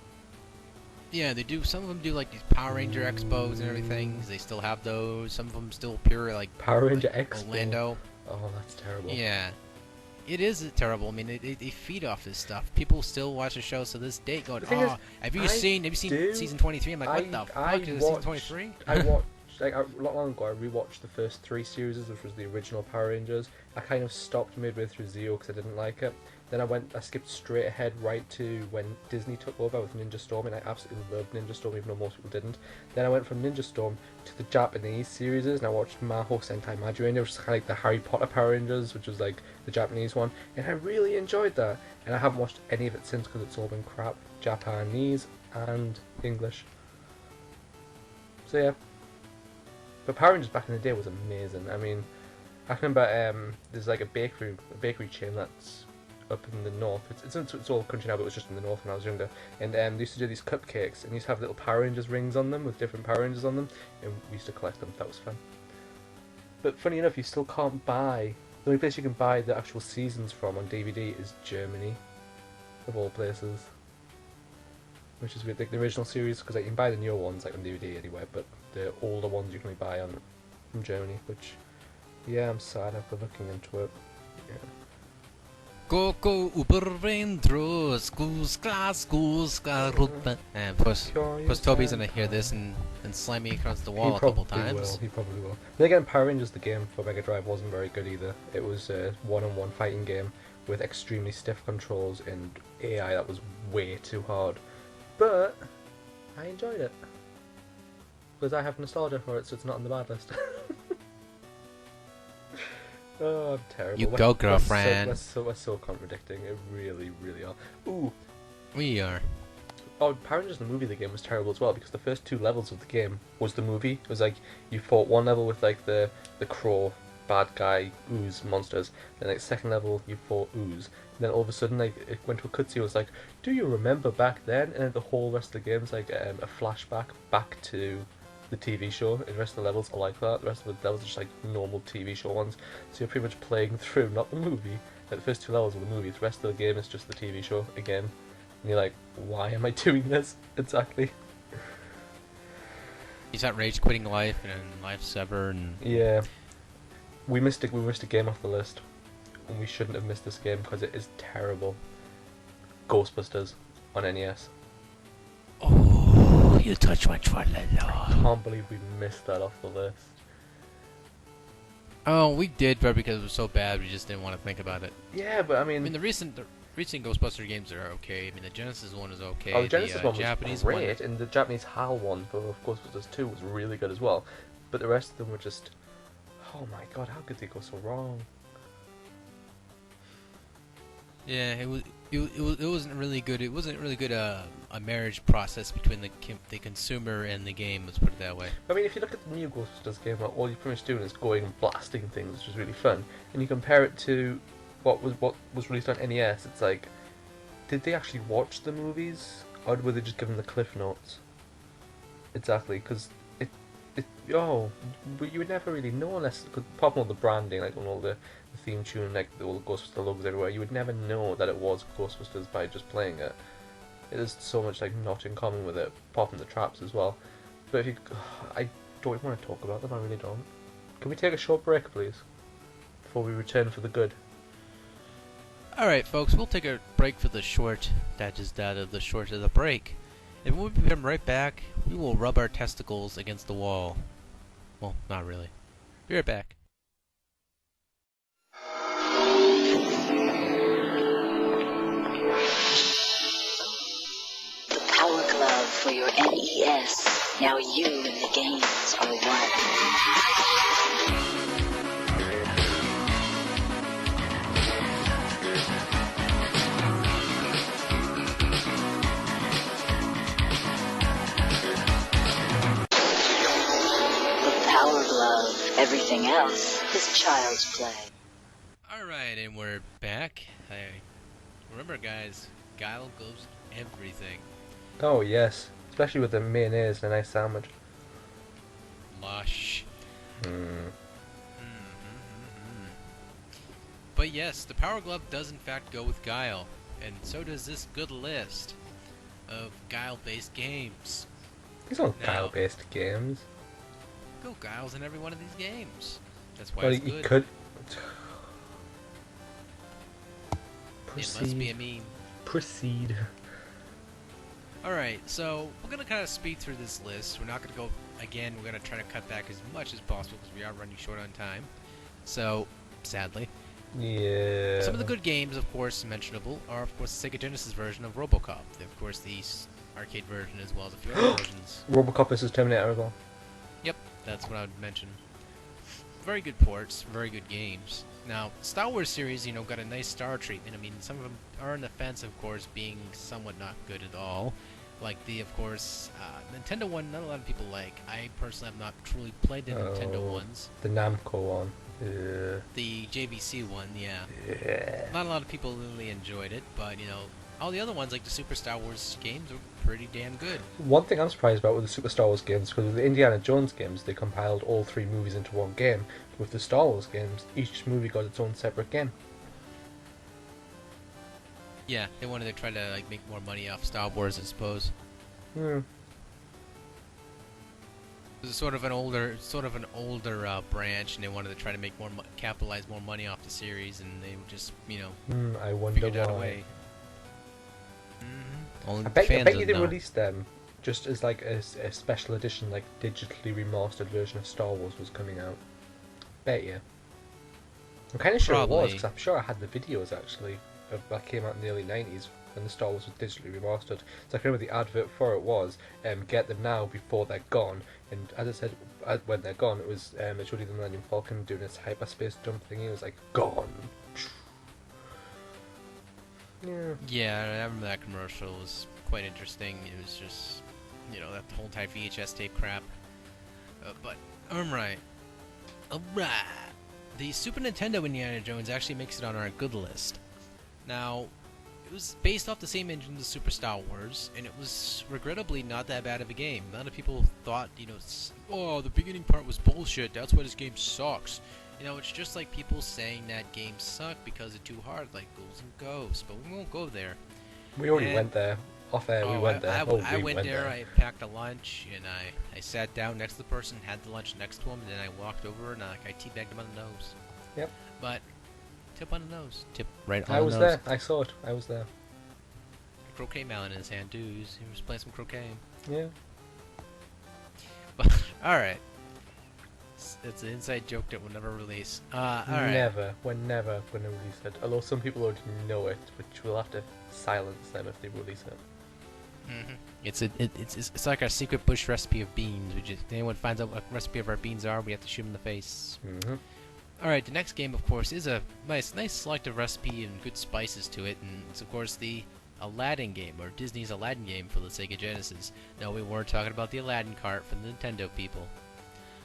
Yeah, they do. Some of them do like these Power Ranger expos and everything. They still have those. Some of them still pure like Power Ranger like Expo. Orlando. Oh, that's terrible. Yeah, it is terrible. I mean, they feed off this stuff. People still watch the show to this day, going, The thing is, "Oh, have you I seen do- season 23?" I'm like, "What the fuck is it, season 23?" I watched, like, a lot long ago, I rewatched the first 3 series, which was the original Power Rangers. I kind of stopped midway through Zeo because I didn't like it. Then I skipped straight ahead right to when Disney took over with Ninja Storm, and I absolutely loved Ninja Storm, even though most people didn't. Then I went from Ninja Storm to the Japanese series, and I watched Maho Sentai Maju Ranger, which is kind of like the Harry Potter Power Rangers, which was like the Japanese one, and I really enjoyed that. And I haven't watched any of it since because it's all been crap Japanese and English. So yeah. But Power Rangers back in the day was amazing. I mean, I can remember there's like a bakery chain that's up in the north. It's all country now, but it was just in the north when I was younger. And they used to do these cupcakes, and they used to have little Power Rangers rings on them with different Power Rangers on them, and we used to collect them. That was fun. But funny enough, you still can't buy. The only place you can buy the actual seasons from on DVD is Germany, of all places. Which is weird. Like the original series, because like, you can buy the newer ones like on DVD anywhere, but the older ones you can only buy from Germany. Which, yeah, I'm sad. I've been looking into it. Yeah. Go übervendro, and of course Toby's gonna hear this and slam me across the wall a couple times. He probably will. Then again, Power Rangers the game for Mega Drive wasn't very good either. It was a one-on-one fighting game with extremely stiff controls and AI that was way too hard. But I enjoyed it because I have nostalgia for it, so it's not on the bad list. Oh, I'm terrible. You go, girlfriend. We're so contradicting. It really, really are. Ooh. We are. Oh, Power Rangers the movie, the game was terrible as well because the first 2 levels of the game was the movie. It was like you fought one level with like the crow, bad guy, ooze monsters. Then like second level you fought ooze. And then all of a sudden like it went to a cutscene. It was like, do you remember back then? And then the whole rest of the game is like a flashback back to the TV show, and the rest of the levels are like that. The rest of the levels are just like normal TV show ones. So you're pretty much playing through, not the movie. Like the first 2 levels of the movie, the rest of the game is just the TV show again. And you're like, why am I doing this? Exactly. He's at rage quitting life and life's ever and Yeah. We missed a game off the list. And we shouldn't have missed this game because it is terrible. Ghostbusters on NES. oh, you touch my foot, I can't believe we missed that off the list. Oh, we did, but because it was so bad, we just didn't want to think about it. Yeah, but I I mean mean, the recent Ghostbuster games are okay. I mean, the Genesis one is okay. the Genesis one was Japanese great, and the Japanese HAL one for Ghostbusters 2 was really good as well. But the rest of them were just... Oh my god, how could they go so wrong? Yeah, it wasn't really good. It wasn't really good a marriage process between the consumer and the game. Let's put it that way. I mean, if you look at the new Ghostbusters game, like, all you're pretty much doing is going and blasting things, which is really fun. And you compare it to what was released on NES, it's like, did they actually watch the movies, or were they just given the cliff notes? Exactly, because you would never really know unless, cause apart from all the branding, like on all the theme tune, like all the Ghostbusters logos everywhere, you would never know that it was Ghostbusters by just playing it. There's so much like not in common with it, apart from the traps as well. But if you, I don't even want to talk about them. I really don't. Can we take a short break, please, before we return for the good? All right, folks, we'll take a break for the short. That is that of the short of the break. And when we come right back, we will rub our testicles against the wall. Well, not really. Be right back. The Power Glove for your NES. Now you and the games are one. Everything else is child's play. Alright, and we're back. Remember, guys, Guile goes everything. Oh yes, especially with the mayonnaise and a nice sandwich. Lush. Mm. But yes, the Power Glove does in fact go with Guile, and so does this good list of Guile-based games. These aren't Guile-based games. Go Guiles in every one of these games. That's why Well, it's you good. could. It must be a meme. Proceed. Alright, so we're going to kind of speed through this list. We're not going to go, again, we're going to try to cut back as much as possible because we are running short on time. So, sadly. Yeah. Some of the good games, of course, mentionable are, of course, the Sega Genesis version of RoboCop. Of course, the arcade version as well as a few other versions. RoboCop vs. Terminator as well. Yep, that's what I would mention. Very good ports, very good games. Now, Star Wars series, got a nice star treatment. I mean, some of them are on the fence, of course, being somewhat not good at all. Like the, of course, Nintendo one, not a lot of people like. I personally have not truly played the Nintendo ones. The Namco one. The JVC one, yeah. Not a lot of people really enjoyed it, but, all the other ones, like the Super Star Wars games, are pretty damn good. One thing I'm surprised about with the Super Star Wars games, because with the Indiana Jones games, they compiled all 3 movies into one game. With the Star Wars games, each movie got its own separate game. Yeah, they wanted to try to make more money off Star Wars, I suppose. Hmm. It was sort of an older branch, and they wanted to try to make capitalize more money off the series, and they just, I wonder figured out a why. way. Only I bet fans you would they know. released them just as like a special edition, like digitally remastered version of Star Wars was coming out. Bet you. I'm kind of sure it was, because I'm sure I had the videos actually that came out in the early 90s when the Star Wars was digitally remastered. So I can remember the advert for it was, get them now before they're gone. And as I said, when they're gone, it was it showed you the Millennium Falcon doing its hyperspace jump thingy. It was like, gone. Yeah, I remember that commercial. It was quite interesting. It was just, that whole entire VHS tape crap. But, alright. The Super Nintendo Indiana Jones actually makes it on our good list. Now, it was based off the same engine as Super Star Wars, and it was regrettably not that bad of a game. A lot of people thought, oh, the beginning part was bullshit, that's why this game sucks. It's just like people saying that games suck because they're too hard, like Ghouls and Ghosts, but we won't go there. We already went there. Off air, we went there. I went there, I packed a lunch, and I sat down next to the person, had the lunch next to him, and then I walked over and I teabagged him on the nose. Yep. But, tip on the nose. Tip right on the nose. I was there. I saw it. I was there. A croquet mallet in his hand, too. He was playing some croquet. Yeah. But, alright. It's an inside joke that will never release. Alright. Never. We're never going to release it. Although some people already know it, which we'll have to silence them if they release it. It's like our secret bush recipe of beans. If anyone finds out what recipe of our beans are, we have to shoot them in the face. All right, the next game, of course, is a nice selective recipe and good spices to it, and it's of course the Aladdin game, or Disney's Aladdin game for the Sega Genesis. No, we weren't talking about the Aladdin cart from the Nintendo people.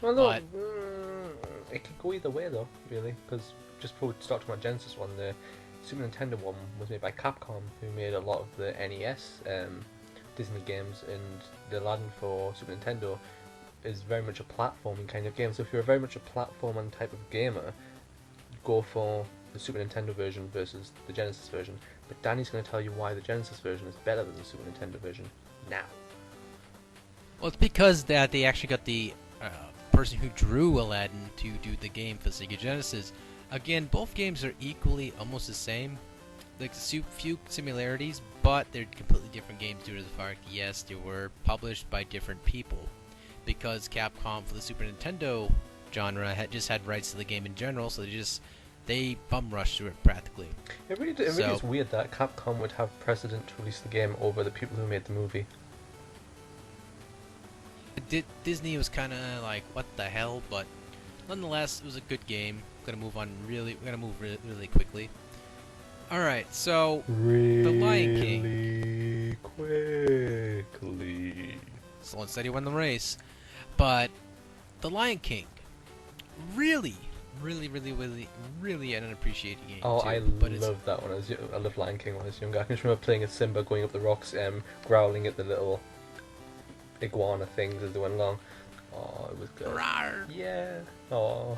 Well, no, it could go either way though, really, because just before we start talking about Genesis one, the Super Nintendo one was made by Capcom, who made a lot of the NES Disney games, and the Aladdin for Super Nintendo is very much a platforming kind of game. So if you're very much a platforming type of gamer, go for the Super Nintendo version versus the Genesis version. But Danny's going to tell you why the Genesis version is better than the Super Nintendo version now. Well, it's because that they actually got the person who drew Aladdin to do the game for Sega Genesis. Again, both games are equally almost the same. Like few similarities, but they're completely different games due to the fact, yes, they were published by different people. Because Capcom for the Super Nintendo genre just had rights to the game in general, so they bum rushed through it practically. It really is weird that Capcom would have precedent to release the game over the people who made the movie. Disney was kind of like, what the hell, but nonetheless, it was a good game. We're gonna move really quickly. All right, so The Lion King. Really quickly. Slow and steady won the race, but The Lion King, really an unappreciated game. Oh, too, I loved that one. I loved Lion King when I was younger. I can just remember playing as Simba, going up the rocks, growling at the little iguana things as they went along. Oh, it was good. Rawr. Yeah. Oh,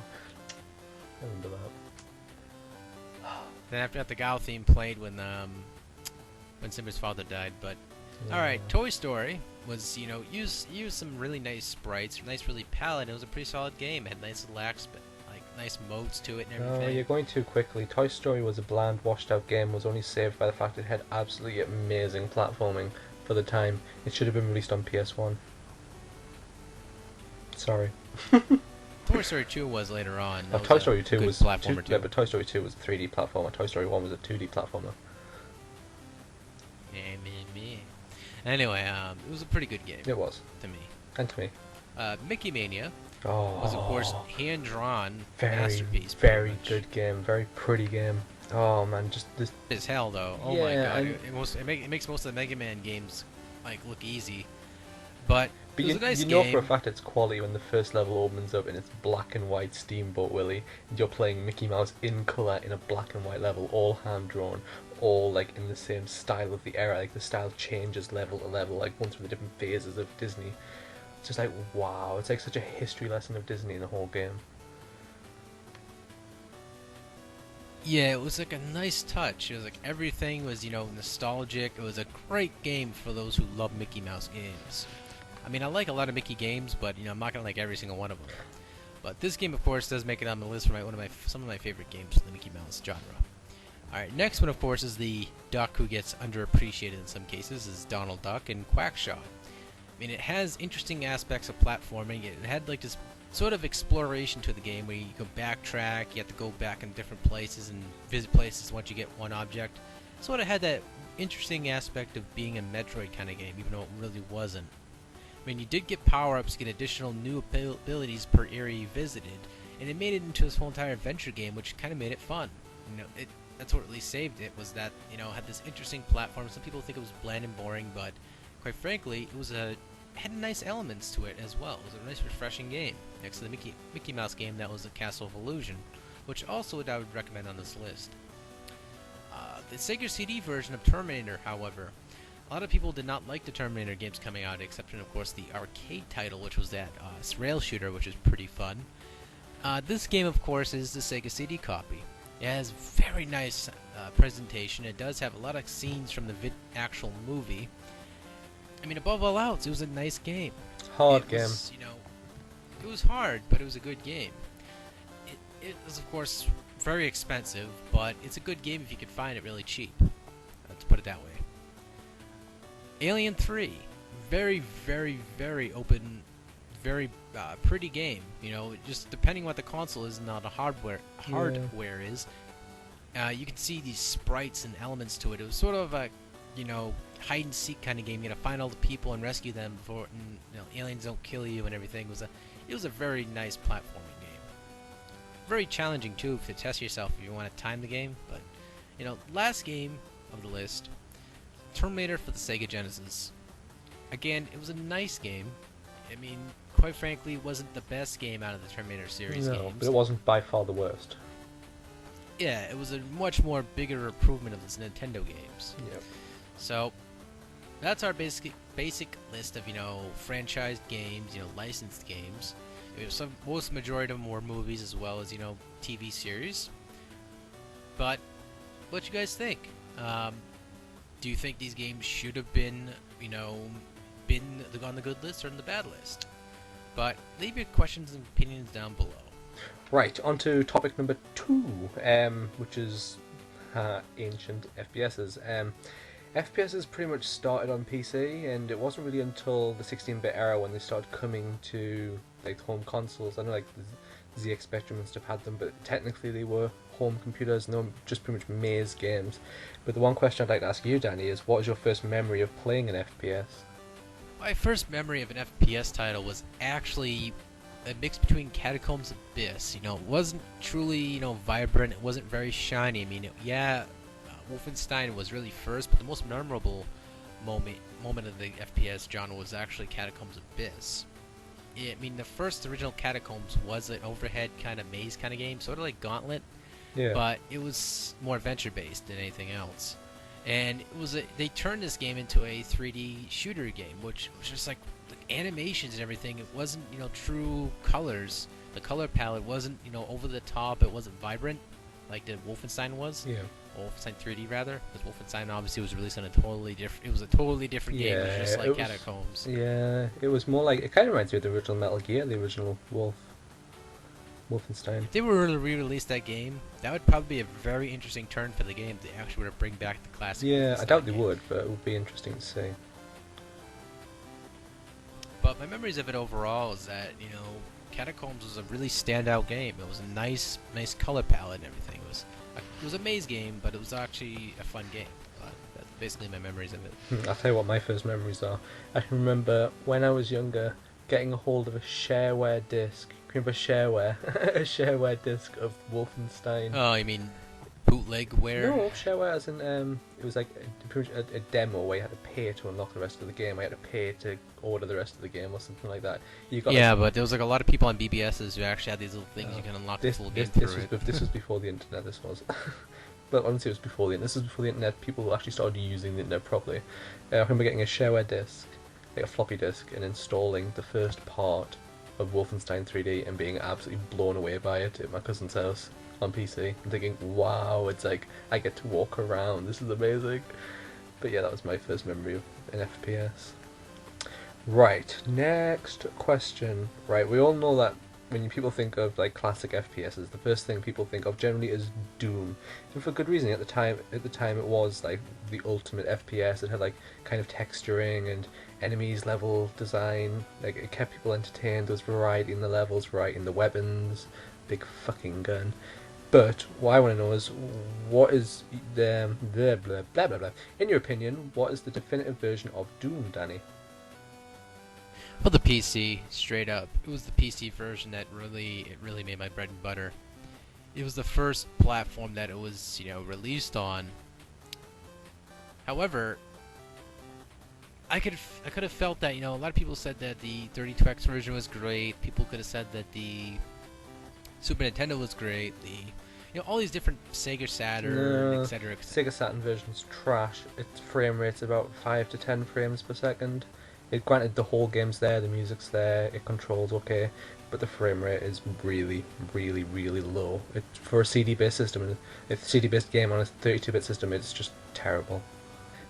I remember that. Then after that, the Gao theme played when Simba's father died. But all right, Toy Story was used some really nice sprites, nice really palette. It was a pretty solid game. It had nice nice modes to it and everything. Oh, you're going too quickly. Toy Story was a bland, washed-out game. Was only saved by the fact it had absolutely amazing platforming for the time. It should have been released on PS1. Sorry. Toy Story 2 was later on. Toy Story 2 was platformer. Yeah, but Toy Story 2 was a 3D platformer. Toy Story 1 was a 2D platformer. Anyway, it was a pretty good game. It was. To me. And to me. Mickey Mania Oh, was, of course, hand-drawn very, masterpiece. Very good game. Very pretty game. Oh man, just this. As hell though. Oh my god, it makes most of the Mega Man games look easy, but it was a nice you know game. for a fact it's quality when the first level opens up and it's black and white Steamboat Willie, and you're playing Mickey Mouse in color in a black and white level, all hand drawn, all in the same style of the era. The style changes level to level, going through the different phases of Disney. It's just wow, it's such a history lesson of Disney in the whole game. Yeah, it was a nice touch. It was everything was, nostalgic. It was a great game for those who love Mickey Mouse games. I mean, I like a lot of Mickey games, but, I'm not going to like every single one of them. But this game, of course, does make it on the list for some of my favorite games in the Mickey Mouse genre. Alright, next one, of course, is the duck who gets underappreciated in some cases, is Donald Duck and Quackshot. I mean, it has interesting aspects of platforming. It had, this sort of exploration to the game where you can backtrack, you have to go back in different places and visit places once you get one object. Sort of had that interesting aspect of being a Metroid kind of game, even though it really wasn't. I mean, you did get power-ups, get additional new abilities per area you visited, and it made it into this whole entire adventure game, which kind of made it fun. That's what really saved it, was that, it had this interesting platform. Some people think it was bland and boring, but quite frankly, it had nice elements to it as well. It was a nice, refreshing game. Next to the Mickey Mouse game, that was the Castle of Illusion, which also I would recommend on this list. The Sega CD version of Terminator, however, a lot of people did not like the Terminator games coming out, except for, of course, the arcade title, which was that rail shooter, which is pretty fun. This game, of course, is the Sega CD copy. It has very nice presentation. It does have a lot of scenes from the actual movie. I mean, above all else, it was a nice game. Hard game. It was hard, but it was a good game. It was, of course, very expensive, but it's a good game if you can find it really cheap. Let's put it that way. Alien 3, very, very, very open, very pretty game. Just depending what the console is and how the hardware is, you can see these sprites and elements to it. It was sort of hide and seek kind of game. You gotta find all the people and rescue them before aliens don't kill you and everything. It was a very nice platforming game. Very challenging too to test yourself if you want to time the game. But last game of the list, Terminator for the Sega Genesis. Again, it was a nice game. I mean, quite frankly, it wasn't the best game out of the Terminator series games. But it wasn't by far the worst. Yeah, it was a much more bigger improvement of the Nintendo games. Yep. So, that's our basic list of, franchised games, licensed games. Most majority of them were movies as well as, TV series. But, what you guys think? Do you think these games should have been, on the good list or on the bad list? But leave your questions and opinions down below. Right, on to topic number 2, which is ancient FPS'es. FPS'es pretty much started on PC, and it wasn't really until the 16-bit era when they started coming to home consoles. I know the ZX Spectrum and stuff had them, but technically they were home computers, and they were just pretty much maze games. But the one question I'd like to ask you, Danny, is what is your first memory of playing an FPS? My first memory of an FPS title was actually a mix between Catacombs and Abyss. It wasn't truly, vibrant. It wasn't very shiny. I mean, Wolfenstein was really first, but the most memorable moment of the FPS genre was actually Catacombs Abyss. I mean, the first original Catacombs was an overhead kind of maze kind of game, sort of like Gauntlet, but it was more adventure-based than anything else. And they turned this game into a 3D shooter game, which was just like the animations and everything. It wasn't, true colors. The color palette wasn't, over the top. It wasn't vibrant like the Wolfenstein was. Yeah. Wolfenstein 3D rather, because Wolfenstein obviously was released on a totally different. It was a totally different game. It was just like Catacombs. Yeah, it was more like, it kind of reminds me of the original Metal Gear, the original Wolfenstein. If they were to re-release that game, that would probably be a very interesting turn for the game. They actually were to bring back the classic. Yeah, I doubt they would, but it would be interesting to see. But my memories of it overall is that Catacombs was a really standout game. It was a nice color palette and everything. It was a maze game, but it was actually a fun game. That's basically my memories of it. I'll tell you what my first memories are. I can remember when I was younger getting a hold of a shareware disc. Can you remember shareware? A shareware disc of Wolfenstein. Oh, you mean bootlegware? No, shareware as in, it was like a demo where you had to pay to unlock the rest of the game. I had to pay to order the rest of the game or something like that. But there was a lot of people on BBSs who actually had these little things you can unlock the full game through it. This was before the internet, this was. But honestly, it was before the internet. This was before the internet. People actually started using the internet properly. I remember getting a shareware disc, like a floppy disk, and installing the first part of Wolfenstein 3D and being absolutely blown away by it at my cousin's house on PC. I'm thinking, wow, it's like I get to walk around. This is amazing. But yeah, that was my first memory of an FPS. Right, next question. Right, we all know that when people think of classic FPSs, the first thing people think of generally is Doom, and for good reason. At the time, it was the ultimate FPS. It had kind of texturing and enemies level design. It kept people entertained. There was variety in the levels, variety in the weapons. Big fucking gun. But what I want to know is, what is the blah blah blah blah? In your opinion, what is the definitive version of Doom, Danny? Well, the PC, straight up. It was the PC version that really made my bread and butter. It was the first platform that it was, released on. However, I could have felt that, a lot of people said that the 32X version was great. People could have said that the Super Nintendo was great. All these different Sega Saturn, etc. Sega Saturn version's trash. Its frame rate's about 5 to 10 frames per second. Granted, the whole game's there, the music's there, it controls okay, but the frame rate is really, really, really low. For a CD-based system, a CD-based game on a 32-bit system, it's just terrible.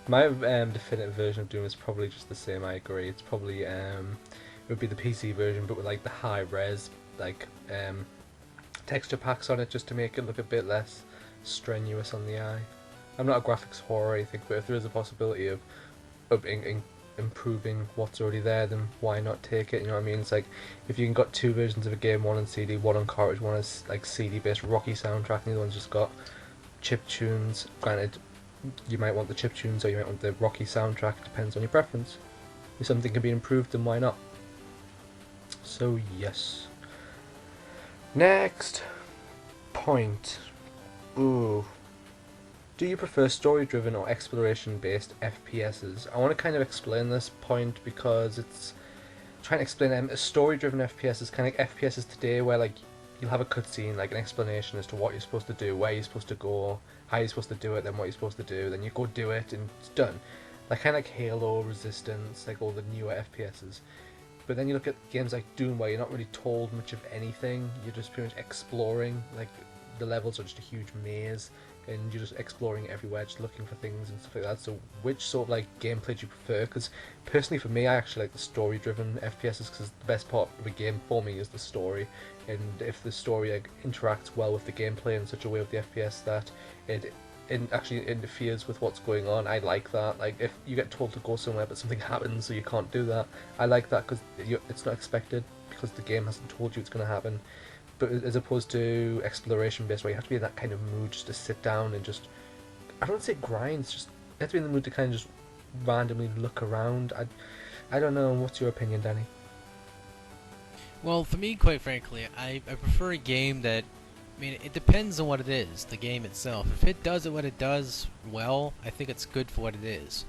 My definitive version of Doom is probably just the same. I agree. It's probably it would be the PC version, but with the high res texture packs on it, just to make it look a bit less strenuous on the eye. I'm not a graphics whore or anything, but if there is a possibility of improving what's already there, then why not take it? You know what I mean? It's like if you can got two versions of a game, one on CD, one on cartridge, one is CD based rocky soundtrack, and the other one's just got chip tunes. Granted, you might want the chiptunes or you might want the rocky soundtrack, depends on your preference. If something can be improved, then why not? So yes. Next point. Ooh. Do you prefer story-driven or exploration-based FPSs? I want to kind of explain this point because it's trying to explain a story-driven FPS is kind of like FPSs today, where like you'll have a cutscene, like an explanation as to what you're supposed to do, where you're supposed to go, how you're supposed to do it, then what you're supposed to do, then you go do it, and it's done. Like kind of like Halo, Resistance, like all the newer FPSs. But then you look at games like Doom, where you're not really told much of anything. You're just pretty much exploring. Like the levels are just a huge maze, and you're just exploring everywhere, just looking for things and stuff like that. So which sort of like gameplay do you prefer? Because personally for me, I actually like the story-driven FPSs, because the best part of a game for me is the story. And if the story like, interacts well with the gameplay in such a way with the FPS that it actually interferes with what's going on, I like that. Like if you get told to go somewhere but something happens so you can't do that, I like that because it's not expected, because the game hasn't told you it's going to happen. But as opposed to exploration based, where you have to be in that kind of mood just to sit down and just, I don't say grind, it's just you have to be in the mood to kind of just randomly look around. I don't know, what's your opinion, Danny? Well, for me, quite frankly, I prefer a game that, I mean, it depends on what it is, the game itself. If it does what it does well, I think it's good for what it is.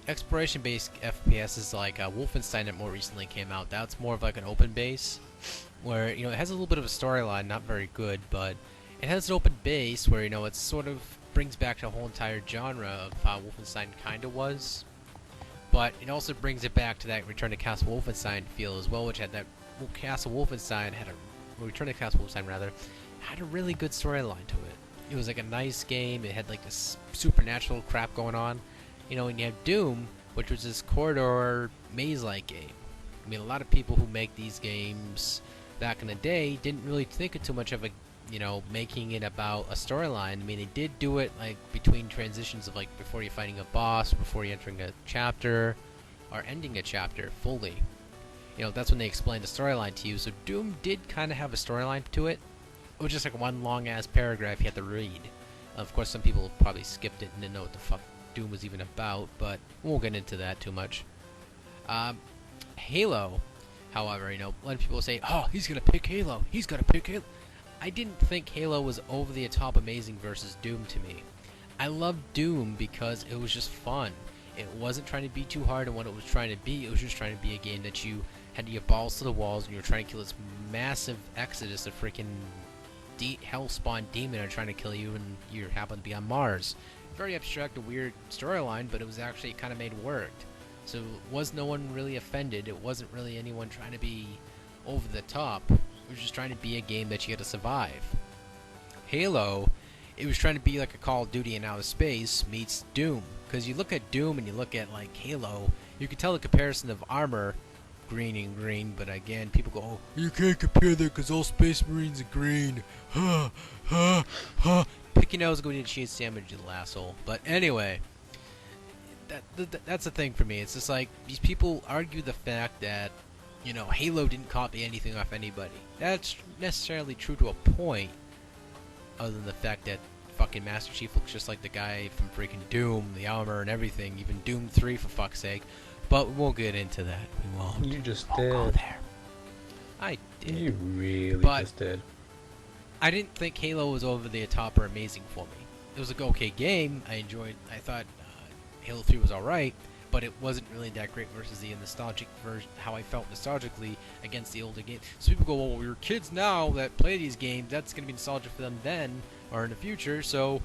Exploration-based FPS is like Wolfenstein that more recently came out. That's more of like an open base, where, you know, it has a little bit of a storyline, not very good, but it has an open base where, you know, it sort of brings back the whole entire genre of how Wolfenstein kind of was. But it also brings it back to that Return to Castle Wolfenstein feel as well, which had that Castle Wolfenstein had a Return to Castle Wolfenstein rather had a really good storyline to it. It was like a nice game. It had like this supernatural crap going on, you know. And you have Doom, which was this corridor maze-like game. I mean, a lot of people who make these games back in the day didn't really think of too much of a, you know, making it about a storyline. I mean, they did do it like between transitions of like before you're fighting a boss, before you're entering a chapter, or ending a chapter fully. You know, that's when they explained the storyline to you. So Doom did kind of have a storyline to it. It was just like one long-ass paragraph you had to read. Of course, some people probably skipped it and didn't know what the fuck Doom was even about, but we won't get into that too much. Halo, however, you know, a lot of people say, oh, he's gonna pick Halo. He's gonna pick Halo. I didn't think Halo was over-the-top amazing versus Doom to me. I loved Doom because it was just fun. It wasn't trying to be too hard, and what it was trying to be, it was just trying to be a game that you had your balls to the walls and you were trying to kill this massive exodus of freaking hell-spawn demon are trying to kill you, and you happen to be on Mars. Very abstract, a weird storyline, but it was actually kind of made worked. So was no one really offended. It wasn't really anyone trying to be over the top. It was just trying to be a game that you had to survive. Halo, it was trying to be like a Call of Duty in outer space meets Doom. Because you look at Doom and you look at like Halo, you can tell the comparison of armor, green and green, but again, people go, oh, you can't compare that because all Space Marines are green. Ha, ha, ha. Pick your nose, go eat a cheese sandwich, you little asshole. But anyway, that's the thing for me. It's just like, these people argue the fact that, you know, Halo didn't copy anything off anybody. That's necessarily true to a point, other than the fact that fucking Master Chief looks just like the guy from freaking Doom, the armor and everything, even Doom 3 for fuck's sake. But we won't get into that. We won't. You just did. did. Go there. I did. You really but just did. I didn't think Halo was over the top or amazing for me. It was a okay game. I thought Halo 3 was alright, but it wasn't really that great versus the nostalgic version, how I felt nostalgically against the older game. So people go, well, we're kids now that play these games, that's going to be nostalgic for them then, or in the future, so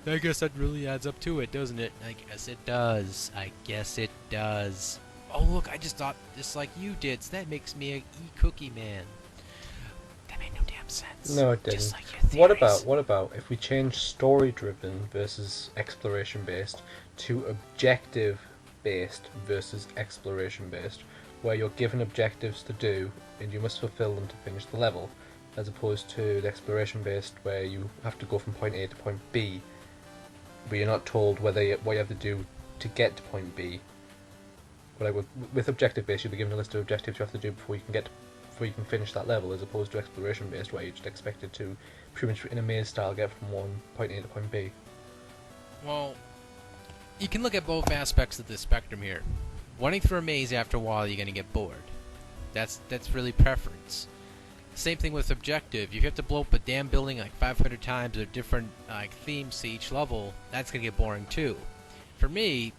I guess that really adds up to it, doesn't it? I guess it does. I guess it does. Oh, look, I just thought just like you did, so that makes me a e-cookie man. That made no damn sense. No, it didn't. Just like your theories. What about if we change story-driven versus exploration-based to objective-based versus exploration-based, where you're given objectives to do and you must fulfill them to finish the level, as opposed to the exploration-based where you have to go from point A to point B, but you're not told what you have to do to get to point B. But like with objective-based, you'll be given a list of objectives you have to do before you can finish that level, as opposed to exploration-based where you're just expected to, pretty much in a maze style, get from one point A to point B. Well, you can look at both aspects of the spectrum here. Running through a maze after a while, you're going to get bored. That's really preference. Same thing with objective. If you have to blow up a damn building like 500 times or different themes to each level, that's going to get boring too. For me,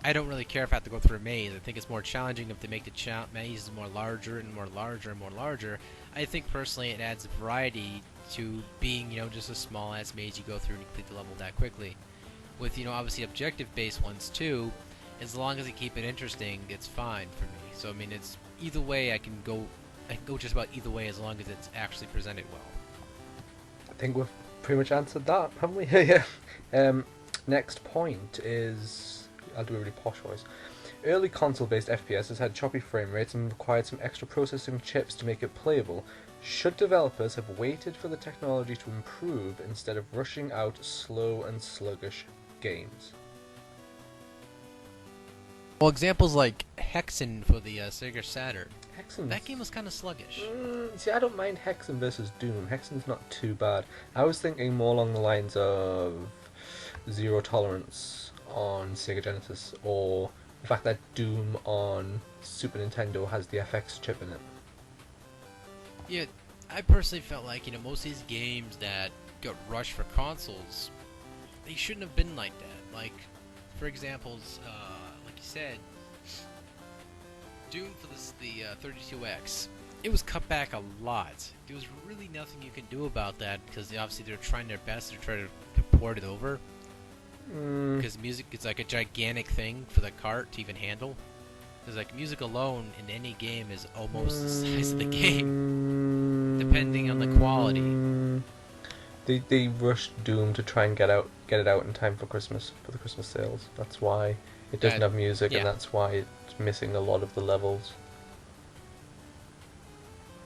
I don't really care if I have to go through a maze. I think it's more challenging if they make the mazes more larger and more larger and more larger. I think personally it adds variety to being, just a small ass maze you go through and complete the level that quickly. With, obviously objective-based ones too, as long as they keep it interesting, it's fine for me. So I mean, it's either way. I can go just about either way as long as it's actually presented well. I think we've pretty much answered that, haven't we? Yeah. Next point is, I'll do a really posh voice. Early console-based FPSs had choppy frame rates and required some extra processing chips to make it playable. Should developers have waited for the technology to improve instead of rushing out slow and sluggish games? Well, examples like Hexen for the Sega Saturn. Hexen's... That game was kind of sluggish. See, I don't mind Hexen versus Doom. Hexen's not too bad. I was thinking more along the lines of Zero Tolerance on Sega Genesis, or the fact that Doom on Super Nintendo has the FX chip in it. Yeah, I personally felt like, most of these games that got rushed for consoles, they shouldn't have been like that. Like, for examples, like you said, Doom for the 32X, it was cut back a lot. There was really nothing you can do about that, because obviously they're trying their best to try to port it over. Because music is like a gigantic thing for the cart to even handle. Because like music alone in any game is almost the size of the game, depending on the quality. They rushed Doom to try and get it out in time for Christmas, for the Christmas sales. That's why it doesn't have music, yeah. and that's why it's missing a lot of the levels.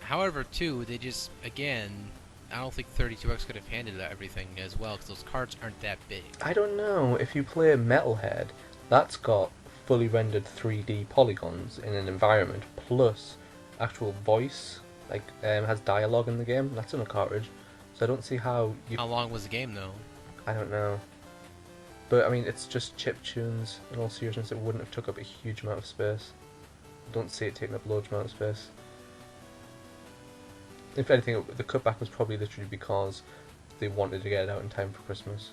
However, too, they just, again, I don't think 32X could have handled everything as well, because those cards aren't that big. I don't know. If you play Metalhead, that's got fully rendered 3D polygons in an environment, plus actual voice, like has dialogue in the game. That's on a cartridge, so I don't see how you... How long was the game, though? I don't know. But, I mean, it's just chip tunes. In all seriousness, it wouldn't have took up a huge amount of space. I don't see it taking up a large amount of space. If anything, the cutback was probably literally because they wanted to get it out in time for Christmas.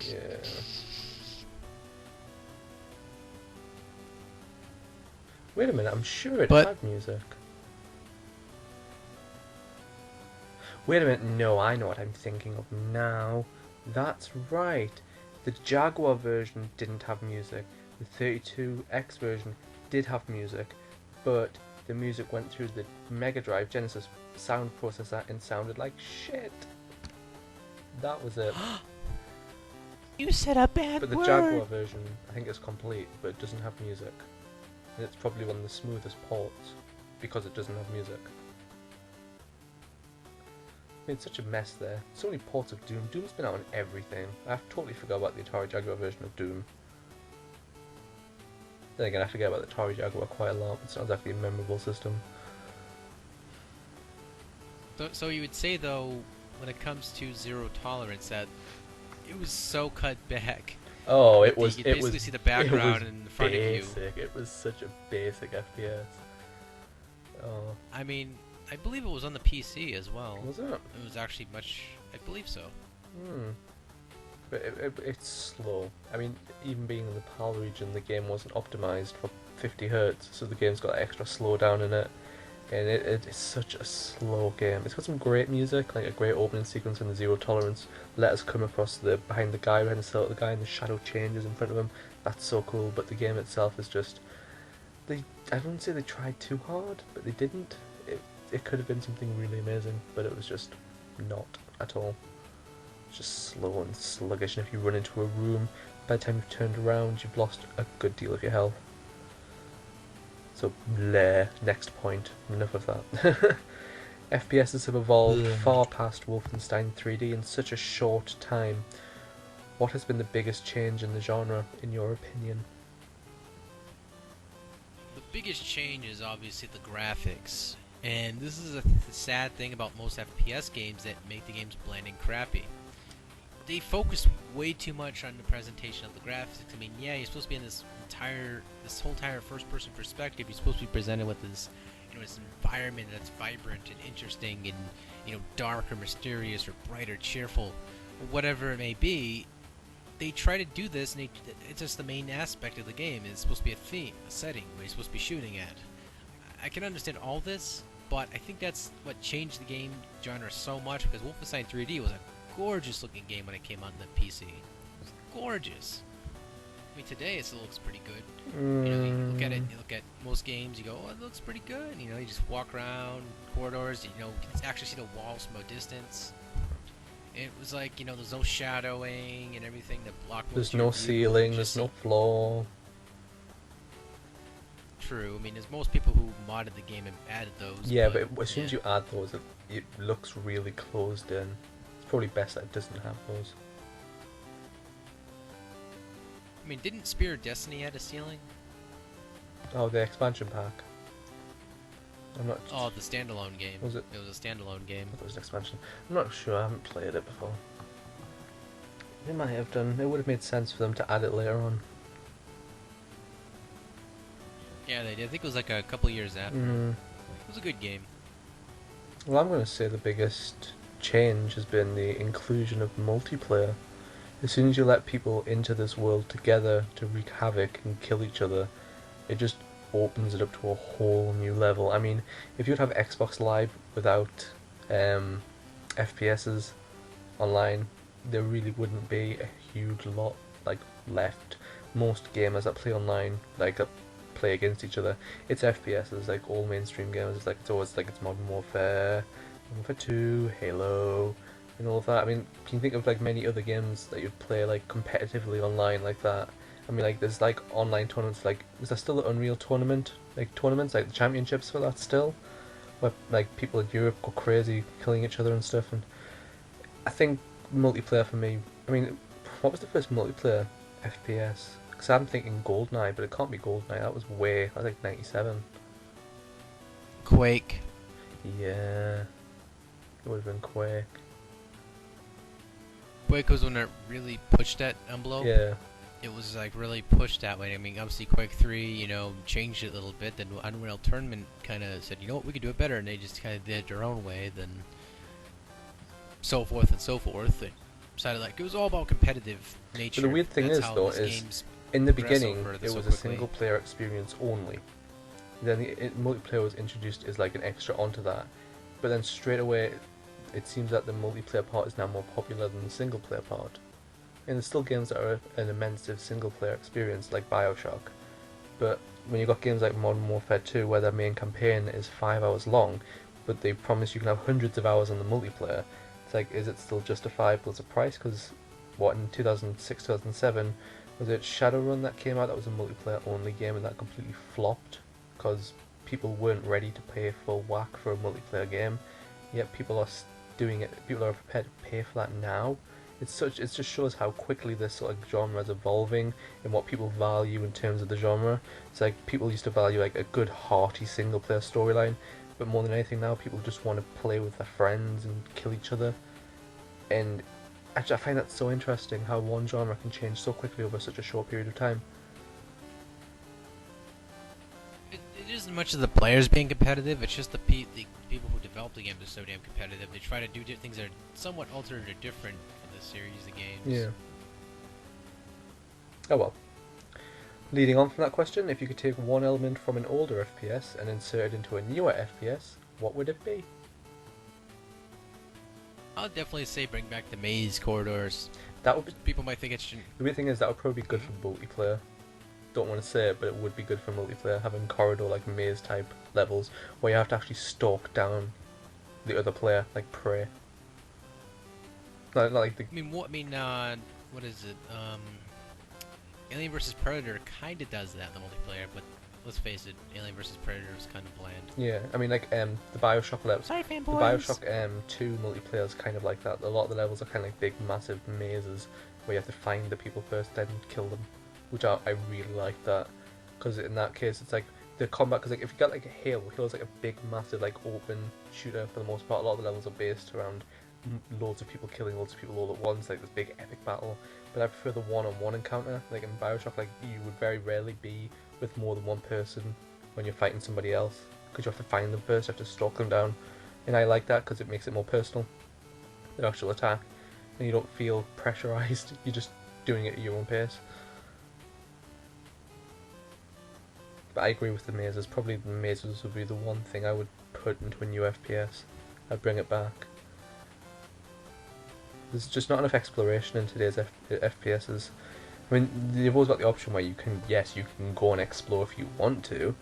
Yeah. Wait a minute, I'm sure it had music. Wait a minute, no, I know what I'm thinking of now. That's right. The Jaguar version didn't have music. The 32X version did have music, but the music went through the Mega Drive Genesis sound processor and sounded like shit. That was it. You said a bad But the word. Jaguar version, I think, is complete, but it doesn't have music. And it's probably one of the smoothest ports, because it doesn't have music. I mean, it's such a mess there. So many ports of Doom. Doom's been out on everything. I totally forgot about the Atari Jaguar version of Doom. Then again, I forget about the Atari Jaguar quite a lot. It's not exactly a memorable system. So you would say, though, when it comes to Zero Tolerance, that it was so cut back. Oh, it was. You basically see the background in front of you. It was such a basic FPS. Oh. I mean, I believe it was on the PC as well. Was it? It was actually much. I believe so. But it's slow. I mean, even being in the PAL region, the game wasn't optimized for 50 Hz, so the game's got extra slowdown in it. And it is such a slow game. It's got some great music, like a great opening sequence in the Zero Tolerance. Let us come across behind the silhouette of the guy, and the shadow changes in front of him. That's so cool. But the game itself is just, I wouldn't say they tried too hard, but they didn't. It could have been something really amazing, but it was just not at all. It's just slow and sluggish, and if you run into a room, by the time you've turned around, you've lost a good deal of your health. So, bleh. Next point. Enough of that. FPS'es have evolved far past Wolfenstein 3D in such a short time. What has been the biggest change in the genre, in your opinion? The biggest change is obviously the graphics. And this is a sad thing about most FPS games that make the games bland and crappy. They focus way too much on the presentation of the graphics. I mean, yeah, you're supposed to be in this whole entire first-person perspective. You're supposed to be presented with this, this environment that's vibrant and interesting and, dark or mysterious or bright or cheerful, or whatever it may be. They try to do this, and it's just the main aspect of the game. It's supposed to be a theme, a setting where you're supposed to be shooting at. I can understand all this, but I think that's what changed the game genre so much, because Wolfenstein 3D was a gorgeous looking game when it came on the PC. It was gorgeous. I mean, today it still looks pretty good. You look at it, you look at most games, you go, oh, it looks pretty good. You just walk around corridors, you can actually see the walls from a distance. It was like, there's no shadowing and everything that blocked. There's no ceiling, there's no floor. True. I mean, there's most people who modded the game and added those. Yeah, but as soon as you add those, it looks really closed in. It's probably best that it doesn't have those. I mean, didn't Spear of Destiny add a ceiling? Oh, the expansion pack. I'm not. Oh, the standalone game. Was it? It was a standalone game. I thought it was an expansion. I'm not sure. I haven't played it before. They might have done. It would have made sense for them to add it later on. Yeah, they did. I think it was like a couple years after. It was a good game. Well, I'm going to say the biggest change has been the inclusion of multiplayer. As soon as you let people into this world together to wreak havoc and kill each other, it just opens it up to a whole new level. I mean, if you'd have Xbox Live without FPS'es online, there really wouldn't be a huge lot left. Most gamers that play online, that play against each other, it's FPS'es. Like all mainstream gamers, it's always it's Modern Warfare, Modern Warfare 2, Halo, and all of that. I mean, can you think of many other games that you'd play competitively online like that? I mean, there's online tournaments. Is there still the Unreal tournament? Tournaments, the championships for that still, where people in Europe go crazy killing each other and stuff. And I think multiplayer for me. I mean, what was the first multiplayer FPS? Because I'm thinking GoldenEye, but it can't be GoldenEye. That was 97. Quake. Yeah, it would have been Quake. Quake was when it really pushed that envelope. Yeah. It was really pushed that way. I mean, obviously Quake 3, changed it a little bit. Then Unreal Tournament kind of said, we could do it better, and they just kind of did it their own way. Then so forth and so forth. It decided it was all about competitive nature. But the weird thing is in the beginning it was a single player experience only. Then multiplayer was introduced as an extra onto that. But then straight away, it seems that the multiplayer part is now more popular than the single player part. And there's still games that are an immense single player experience, like BioShock. But when you've got games like Modern Warfare 2, where their main campaign is 5 hours long, but they promise you can have hundreds of hours on the multiplayer, it's is it still justifiable as a price? Because in 2006, 2007, was it Shadowrun that came out that was a multiplayer only game and that completely flopped? Because people weren't ready to pay full whack for a multiplayer game, yet people are doing it. People are prepared to pay for that now. It just shows how quickly this sort of genre is evolving and what people value in terms of the genre. It's people used to value a good hearty single player storyline, but more than anything now people just want to play with their friends and kill each other. And actually I find that so interesting how one genre can change so quickly over such a short period of time. It isn't much of the players being competitive, it's just the people who develop the games are so damn competitive. They try to do things that are somewhat altered or different for the series of games. Yeah. Oh well. Leading on from that question, if you could take one element from an older FPS and insert it into a newer FPS, what would it be? I'll definitely say bring back the maze corridors. That would be, people might think it shouldn't. the weird thing is that would probably be good for multiplayer. Don't want to say it, but it would be good for multiplayer, having corridor maze type levels where you have to actually stalk down the other player like prey. Not like the. What is it? Alien vs Predator kind of does that in the multiplayer, but let's face it, Alien vs Predator is kind of bland. Yeah, I mean the BioShock levels. Sorry, The fanboys. BioShock 2 multiplayer is kind of like that. A lot of the levels are kind of big, massive mazes where you have to find the people first, then kill them. Which I really like that, because in that case it's the combat, because like if you got like a Halo's like a big, massive, like open shooter for the most part. A lot of the levels are based around loads of people killing loads of people all at once, like this big epic battle. But I prefer the one-on-one encounter. Like in Bioshock, like you would very rarely be with more than one person when you're fighting somebody else, because you have to find them first, you have to stalk them down, and I like that because it makes it more personal, the actual attack, and you don't feel pressurized. You're just doing it at your own pace. But I agree with the mazes. Probably the mazes would be the one thing I would put into a new FPS. I'd bring it back. There's just not enough exploration in today's FPSs. I mean, they've always got the option where you can, yes, you can go and explore if you want to,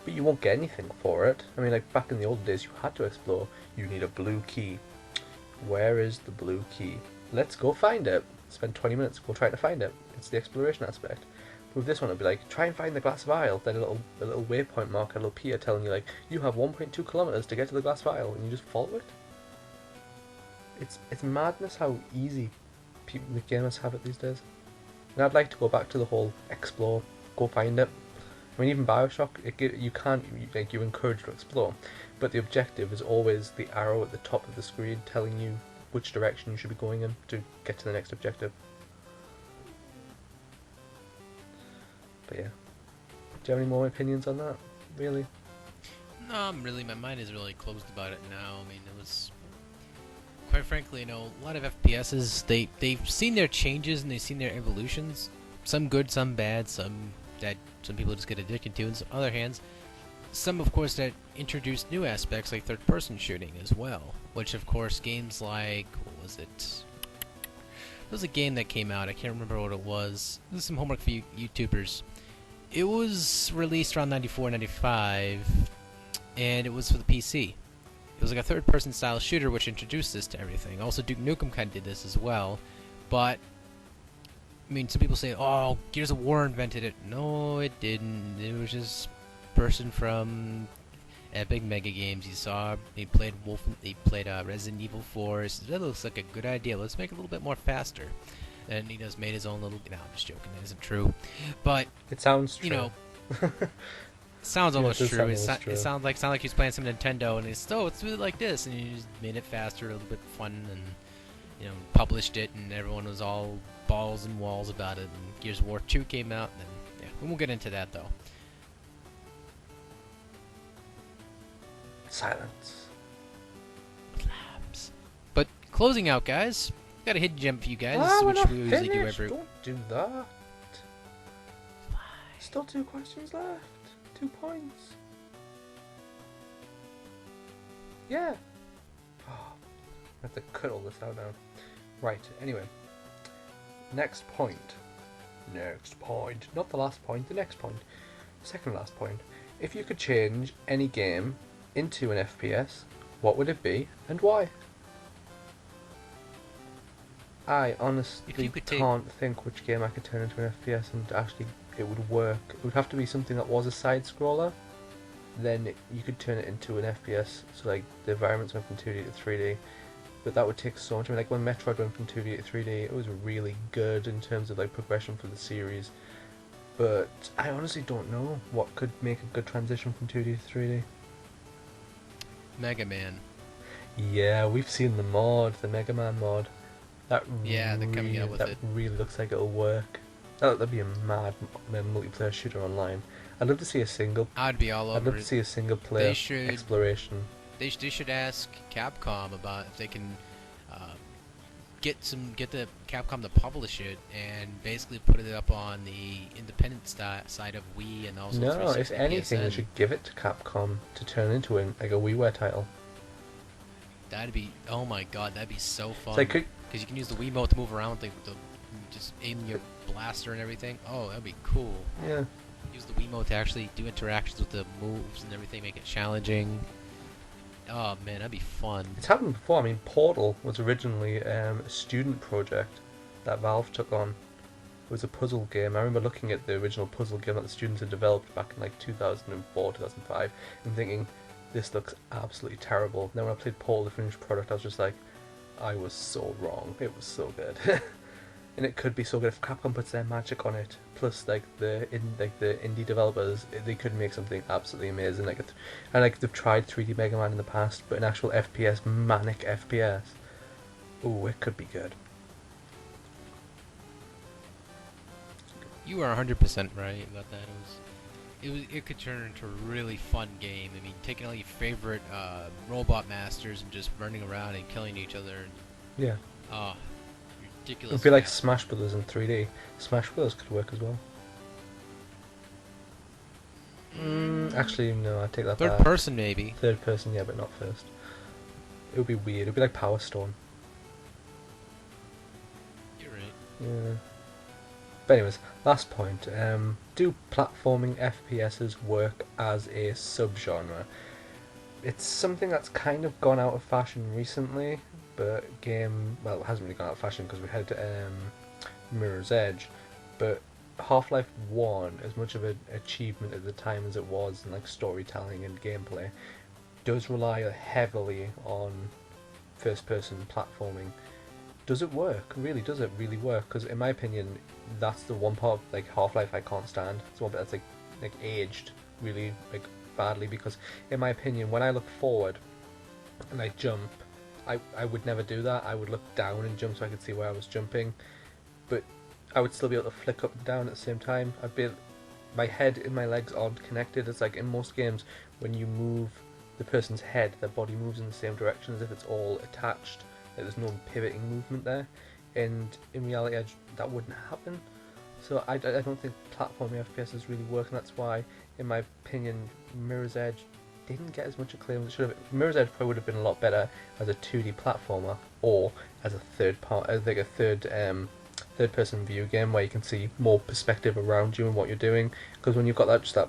but you won't get anything for it. I mean, like back in the old days, you had to explore. You need a blue key. Where is the blue key? Let's go find it. Spend 20 minutes go trying to find it. It's the exploration aspect. With this one, it'd be like, try and find the glass vial, then a little waypoint marker, a little pier telling you like, you have 1.2 kilometers to get to the glass vial, and you just follow it. It's madness how easy the gamers have it these days. And I'd like to go back to the whole explore, go find it. I mean, even Bioshock, you're encouraged to explore, but the objective is always the arrow at the top of the screen telling you which direction you should be going in to get to the next objective. But yeah. Do you have any more opinions on that? Really? No, really, my mind is really closed about it now. I mean, it was, quite frankly, you know, a lot of FPSs, they've seen their changes and they've seen their evolutions. Some good, some bad, some that some people just get addicted to, and on other hands, some, of course, that introduced new aspects like third-person shooting as well. Which, of course, games like, what was it? There was a game that came out, I can't remember what it was. This is some homework for you YouTubers. It was released around 94, 95, and it was for the PC. It was like a third-person style shooter which introduced this to everything. Also, Duke Nukem kind of did this as well, but I mean, some people say, oh, Gears of War invented it. No, it didn't. It was just a person from Epic Mega Games. You saw they played Resident Evil 4. He said, that looks like a good idea. Let's make it a little bit more faster. And he just made his own little. No, I'm just joking. That isn't true. But it sounds true. You know, it sounds almost true. It sounds like he's playing some Nintendo, and he's let's do it like this, and he just made it faster, a little bit fun, and you know, published it, and everyone was all balls and walls about it. And Gears of War 2 came out, and then yeah, we won't get into that though. Silence. Claps. But closing out, guys. Got a hidden gem for you guys, we're which not we usually do finished. every. Don't do that. Still 2 questions left. 2 points. Yeah. Oh, I have to cut all this out now. Right. Anyway. Next point. Next point. Not the last point. The next point. Second last point. If you could change any game into an FPS, what would it be and why? I honestly can't think which game I could turn into an FPS and actually it would work. It would have to be something that was a side-scroller. Then you could turn it into an FPS, so like the environments went from 2D to 3D. But that would take so much. I mean, like when Metroid went from 2D to 3D, it was really good in terms of like progression for the series. But I honestly don't know what could make a good transition from 2D to 3D. Mega Man. Yeah, we've seen the mod, the Mega Man mod. They're coming out with it. That really looks like it'll work. That'd be a mad multiplayer shooter online. I'd love to see a single. I'd be all over it. I'd love to see a single player exploration. They should ask Capcom about if they can get the Capcom to publish it and basically put it up on the independent side of Wii and also. No, if anything, they should give it to Capcom to turn into like a WiiWare title. That'd be, oh my god, that'd be so fun. Because you can use the Wiimote to move around, just aim your blaster and everything. Oh, that'd be cool. Yeah. Use the Wiimote to actually do interactions with the moves and everything, make it challenging. Oh man, that'd be fun. It's happened before. I mean, Portal was originally a student project that Valve took on. It was a puzzle game. I remember looking at the original puzzle game that the students had developed back in like 2004, 2005, and thinking, this looks absolutely terrible. And then when I played Portal, the finished product, I was just like, I was so wrong. It was so good. and it could be so good if Capcom puts their magic on it. Plus, like the indie developers, they could make something absolutely amazing. And like they've tried 3D Mega Man in the past, but an actual FPS, manic FPS. Ooh, it could be good. You are 100% right about that. It could turn into a really fun game. I mean, taking all your favorite robot masters and just running around and killing each other. And, Yeah. Ridiculous. It'd be like fast. Smash Brothers in 3D. Smash Brothers could work as well. Actually, no, I take that Third back. person, maybe. Third person, yeah, but not first. It would be weird. It would be like Power Stone. You're right. Yeah. But anyways, last point. Do platforming FPSs work as a subgenre? It's something that's kind of gone out of fashion recently, but it hasn't really gone out of fashion because we had Mirror's Edge, but Half-Life 1, as much of an achievement at the time as it was in like storytelling and gameplay, does rely heavily on first-person platforming. Does it work? Really, does it really work? Because in my opinion, that's the one part of like Half-Life I can't stand. It's the one bit that's like aged really like badly, because in my opinion, when I look forward and I jump, I would never do that. I would look down and jump so I could see where I was jumping, but I would still be able to flick up and down at the same time. My head and my legs aren't connected. It's like in most games, when you move the person's head, their body moves in the same direction as if it's all attached. Like there's no pivoting movement there, and in reality that wouldn't happen. So I don't think platforming FPSs really work, and that's why, in my opinion, Mirror's Edge didn't get as much acclaim as it should have. Mirror's Edge probably would have been a lot better as a 2D platformer, or as a third person view game where you can see more perspective around you and what you're doing. Because when you've got that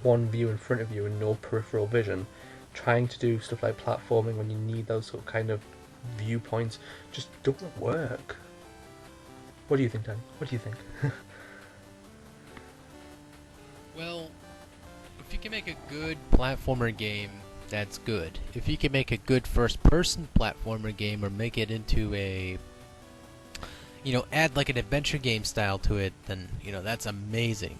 one view in front of you and no peripheral vision, trying to do stuff like platforming when you need those sort of kind of viewpoints just don't work. What do you think, Danny? What do you think? Well, if you can make a good platformer game, that's good. If you can make a good first-person platformer game, or make it into a, add like an adventure game style to it, then, that's amazing.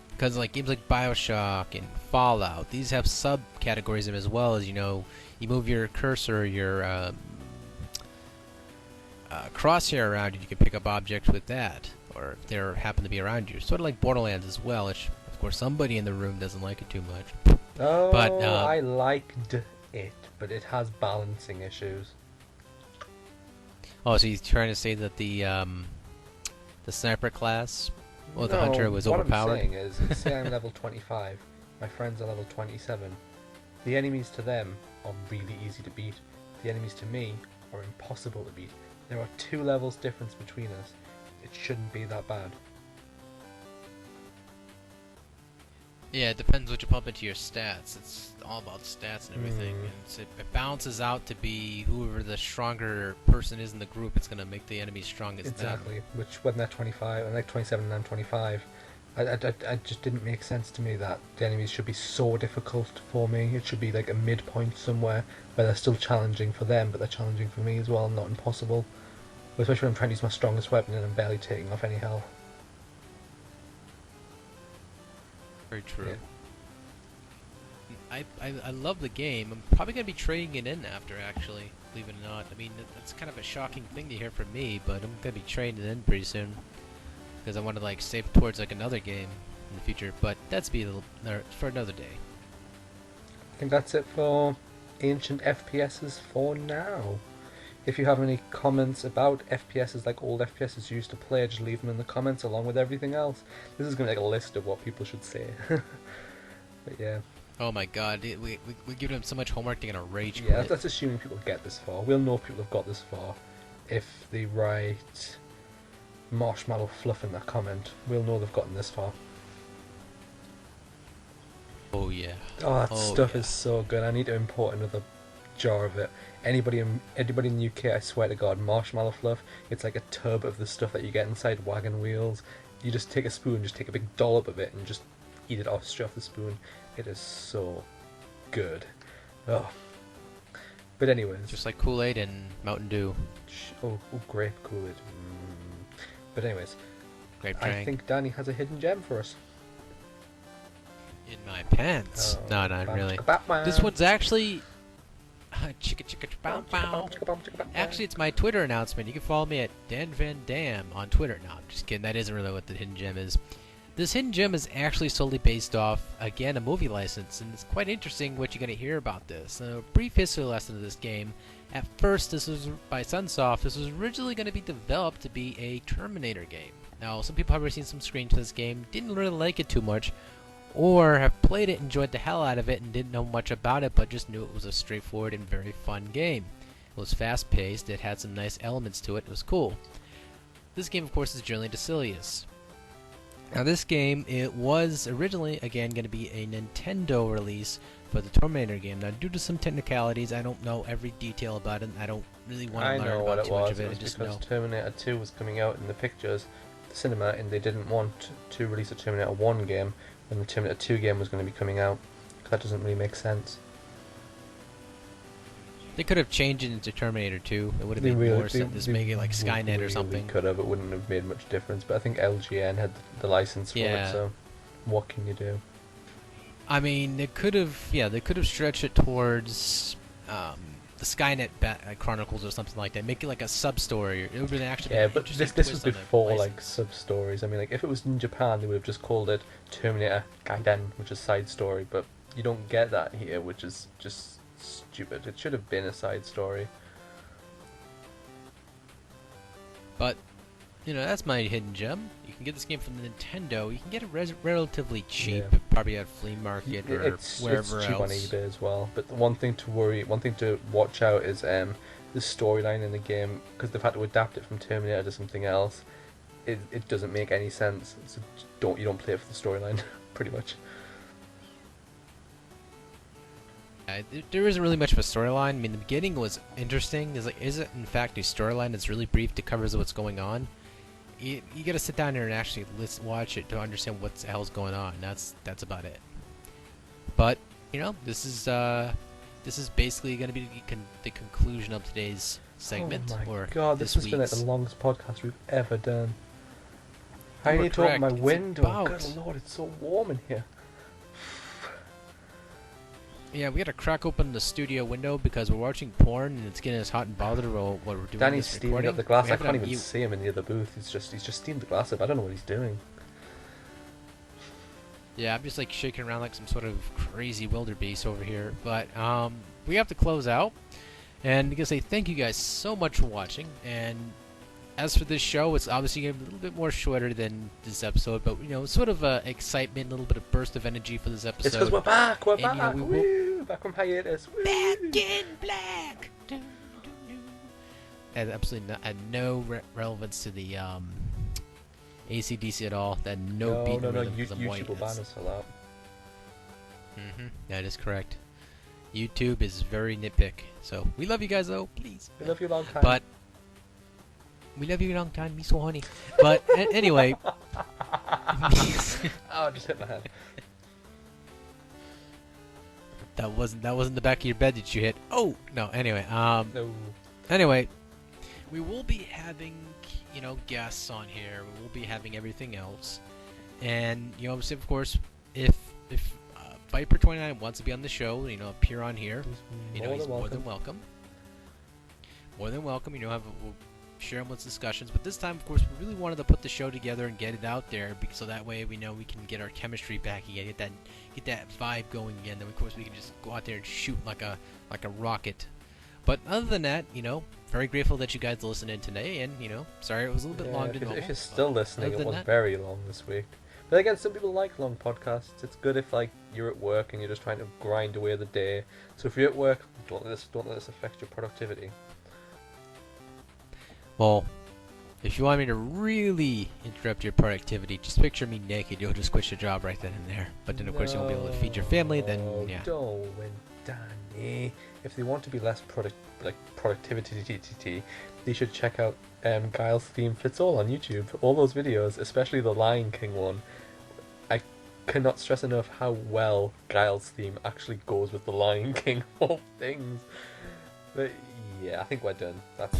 Because like games like BioShock and Fallout, these have subcategories of them as well, as you move your cursor, your crosshair around you can pick up objects with that, or if they happen to be around you. Sort of like Borderlands as well, which of course somebody in the room doesn't like it too much. Oh, but I liked it, but it has balancing issues. Oh, so he's trying to say that the sniper class, or the hunter, was overpowered? What I'm saying is, say I'm level 25, my friends are level 27. The enemies to them are really easy to beat. The enemies to me are impossible to beat. There are 2 levels difference between us. It shouldn't be that bad. Yeah, it depends what you pump into your stats. It's all about stats and everything. And it balances out to be whoever the stronger person is in the group. It's going to make the enemy strong as Exactly. them. Which when they're 25, and like 27 and I'm 25, I just didn't make sense to me that the enemies should be so difficult for me. It should be like a midpoint somewhere where they're still challenging for them, but they're challenging for me as well, not impossible. Especially when I'm trying to use my strongest weapon and I'm barely taking off any health. Very true. Yeah. I love the game. I'm probably going to be trading it in after, actually, believe it or not. I mean, that's kind of a shocking thing to hear from me, but I'm going to be trading it in pretty soon. Because I want to like save towards like another game in the future, but that's for another day. I think that's it for ancient FPSs for now. If you have any comments about FPSs, like old FPSs you used to play, just leave them in the comments along with everything else. This is going to be like a list of what people should say. But yeah. Oh my god, we give them so much homework they're going to rage Yeah, quit. that's assuming people get this far. We'll know if people have got this far if they write marshmallow fluff in their comment. We'll know they've gotten this far. Oh yeah. Oh, that stuff yeah. is so good. I need to import another jar of it. Anybody in the UK, I swear to God, marshmallow fluff, it's like a tub of the stuff that you get inside wagon wheels. You just take a spoon, just take a big dollop of it and just eat it off straight off the spoon. It is so good. Oh. But anyways. Just like Kool-Aid and Mountain Dew. Oh, grape Kool-Aid. But anyways, Grape I drink. think Danny has a hidden gem for us. In my pants. Oh, No, not bam, really. chicka, bam, bam. This one's actually... chicka chicka bow Chicka, bow. bam, chicka, bam, chicka, bam, bam. Actually, it's my Twitter announcement. You can follow me at DanVanDam on Twitter. No, I'm just kidding. That isn't really what the hidden gem is. This hidden gem is actually solely based off, again, a movie license, and it's quite interesting what you're going to hear about this. A brief history lesson of this game. At first, this was by Sunsoft. This was originally going to be developed to be a Terminator game. Now, some people have already seen some screens of this game, didn't really like it too much, or have played it, enjoyed the hell out of it, and didn't know much about it, but just knew it was a straightforward and very fun game. It was fast-paced, it had some nice elements to it, it was cool. This game, of course, is Journey to Silius. Now, this game, it was originally, again, going to be a Nintendo release for the Terminator game. Now, due to some technicalities, I don't know every detail about it, and I don't really want to learn about too much of it. It was just because know. Terminator 2 was coming out in the pictures, the cinema, and they didn't want to release a Terminator 1 game when the Terminator 2 game was going to be coming out. That doesn't really make sense. They could have changed it into Terminator 2. It would have made more sense. Just make it like Skynet or something. Could have. It wouldn't have made much difference. But I think LGN had the license for it, so what can you do? I mean, they could have, they could have stretched it towards the Skynet Chronicles or something like that. Make it like a sub-story. It would have actually been but interesting this was twist on the before like license. sub-stories. I mean, like if it was in Japan, they would have just called it Terminator Gaiden, which is side story. But you don't get that here, which is just stupid. It should have been a side story. But, that's my hidden gem. You can get this game from the Nintendo. You can get it relatively cheap, Yeah. probably at Flea Market or It's wherever cheap on else. eBay as well. But the one thing to watch out is the storyline in the game, because they've had to adapt it from Terminator to something else. It doesn't make any sense. So you don't play it for the storyline, pretty much. There isn't really much of a storyline. I mean, the beginning was interesting. Is it in fact a storyline that's really brief that covers what's going on? You got to sit down here and actually watch it to understand what the hell's going on. That's about it. But this is basically going to be the conclusion of today's segment. Oh my or god, this has been like week's. the longest podcast we've ever done. I You were need to open my correct. It's window. about- Good lord, it's so warm in here. Yeah, we got to crack open the studio window because we're watching porn and it's getting us hot and bothered while we're doing Danny's this steaming recording. up the glass. We I have it can't on even mute. see him in the other booth. He's just steamed the glass up. I don't know what he's doing. Yeah, I'm just like shaking around like some sort of crazy wildebeest over here. But we have to close out. And I'm gonna say thank you guys so much for watching. And as for this show, it's obviously gonna be a little bit more shorter than this episode, but sort of excitement, a little bit of burst of energy for this episode. It's because we're back. We're And, back. we will- Woo! Back from hiatus. Woo! Back in black. Had absolutely no relevance to the AC/DC at all. That no beat no. rhythm 'cause I'm YouTube white. will ban us for that. That is correct. YouTube is very nitpick. So we love you guys though, please. We love you a long time. But we love you a long time, me so honey. But anyway, Oh, I just hit my head. that wasn't the back of your bed that you hit. Oh no. Anyway, No. Anyway, we will be having guests on here. We will be having everything else, and so of course, if Viper29 wants to be on the show, appear on here, he's more than welcome. More than welcome. We'll share him with discussions. But this time, of course, we really wanted to put the show together and get it out there, so that way we know we can get our chemistry back again, get that vibe going again. Then of course we can just go out there and shoot like a rocket. But other than that, very grateful that you guys listened in today, and sorry it was a little bit long to normal. If you're still listening, other it than was that- very long this week. But again, some people like long podcasts. It's good if you're at work and you're just trying to grind away the day. So if you're at work, don't let this affect your productivity. Well, if you want me to really interrupt your productivity, just picture me naked. You'll just quit your job right then and there. But then, of course, you won't be able to feed your family. Then, yeah. Don't win, Danny. If they want to be less productivity, they should check out Guile's Theme Fits All on YouTube. All those videos, especially the Lion King one, I cannot stress enough how well Guile's theme actually goes with the Lion King whole things. But yeah, I think we're done. That's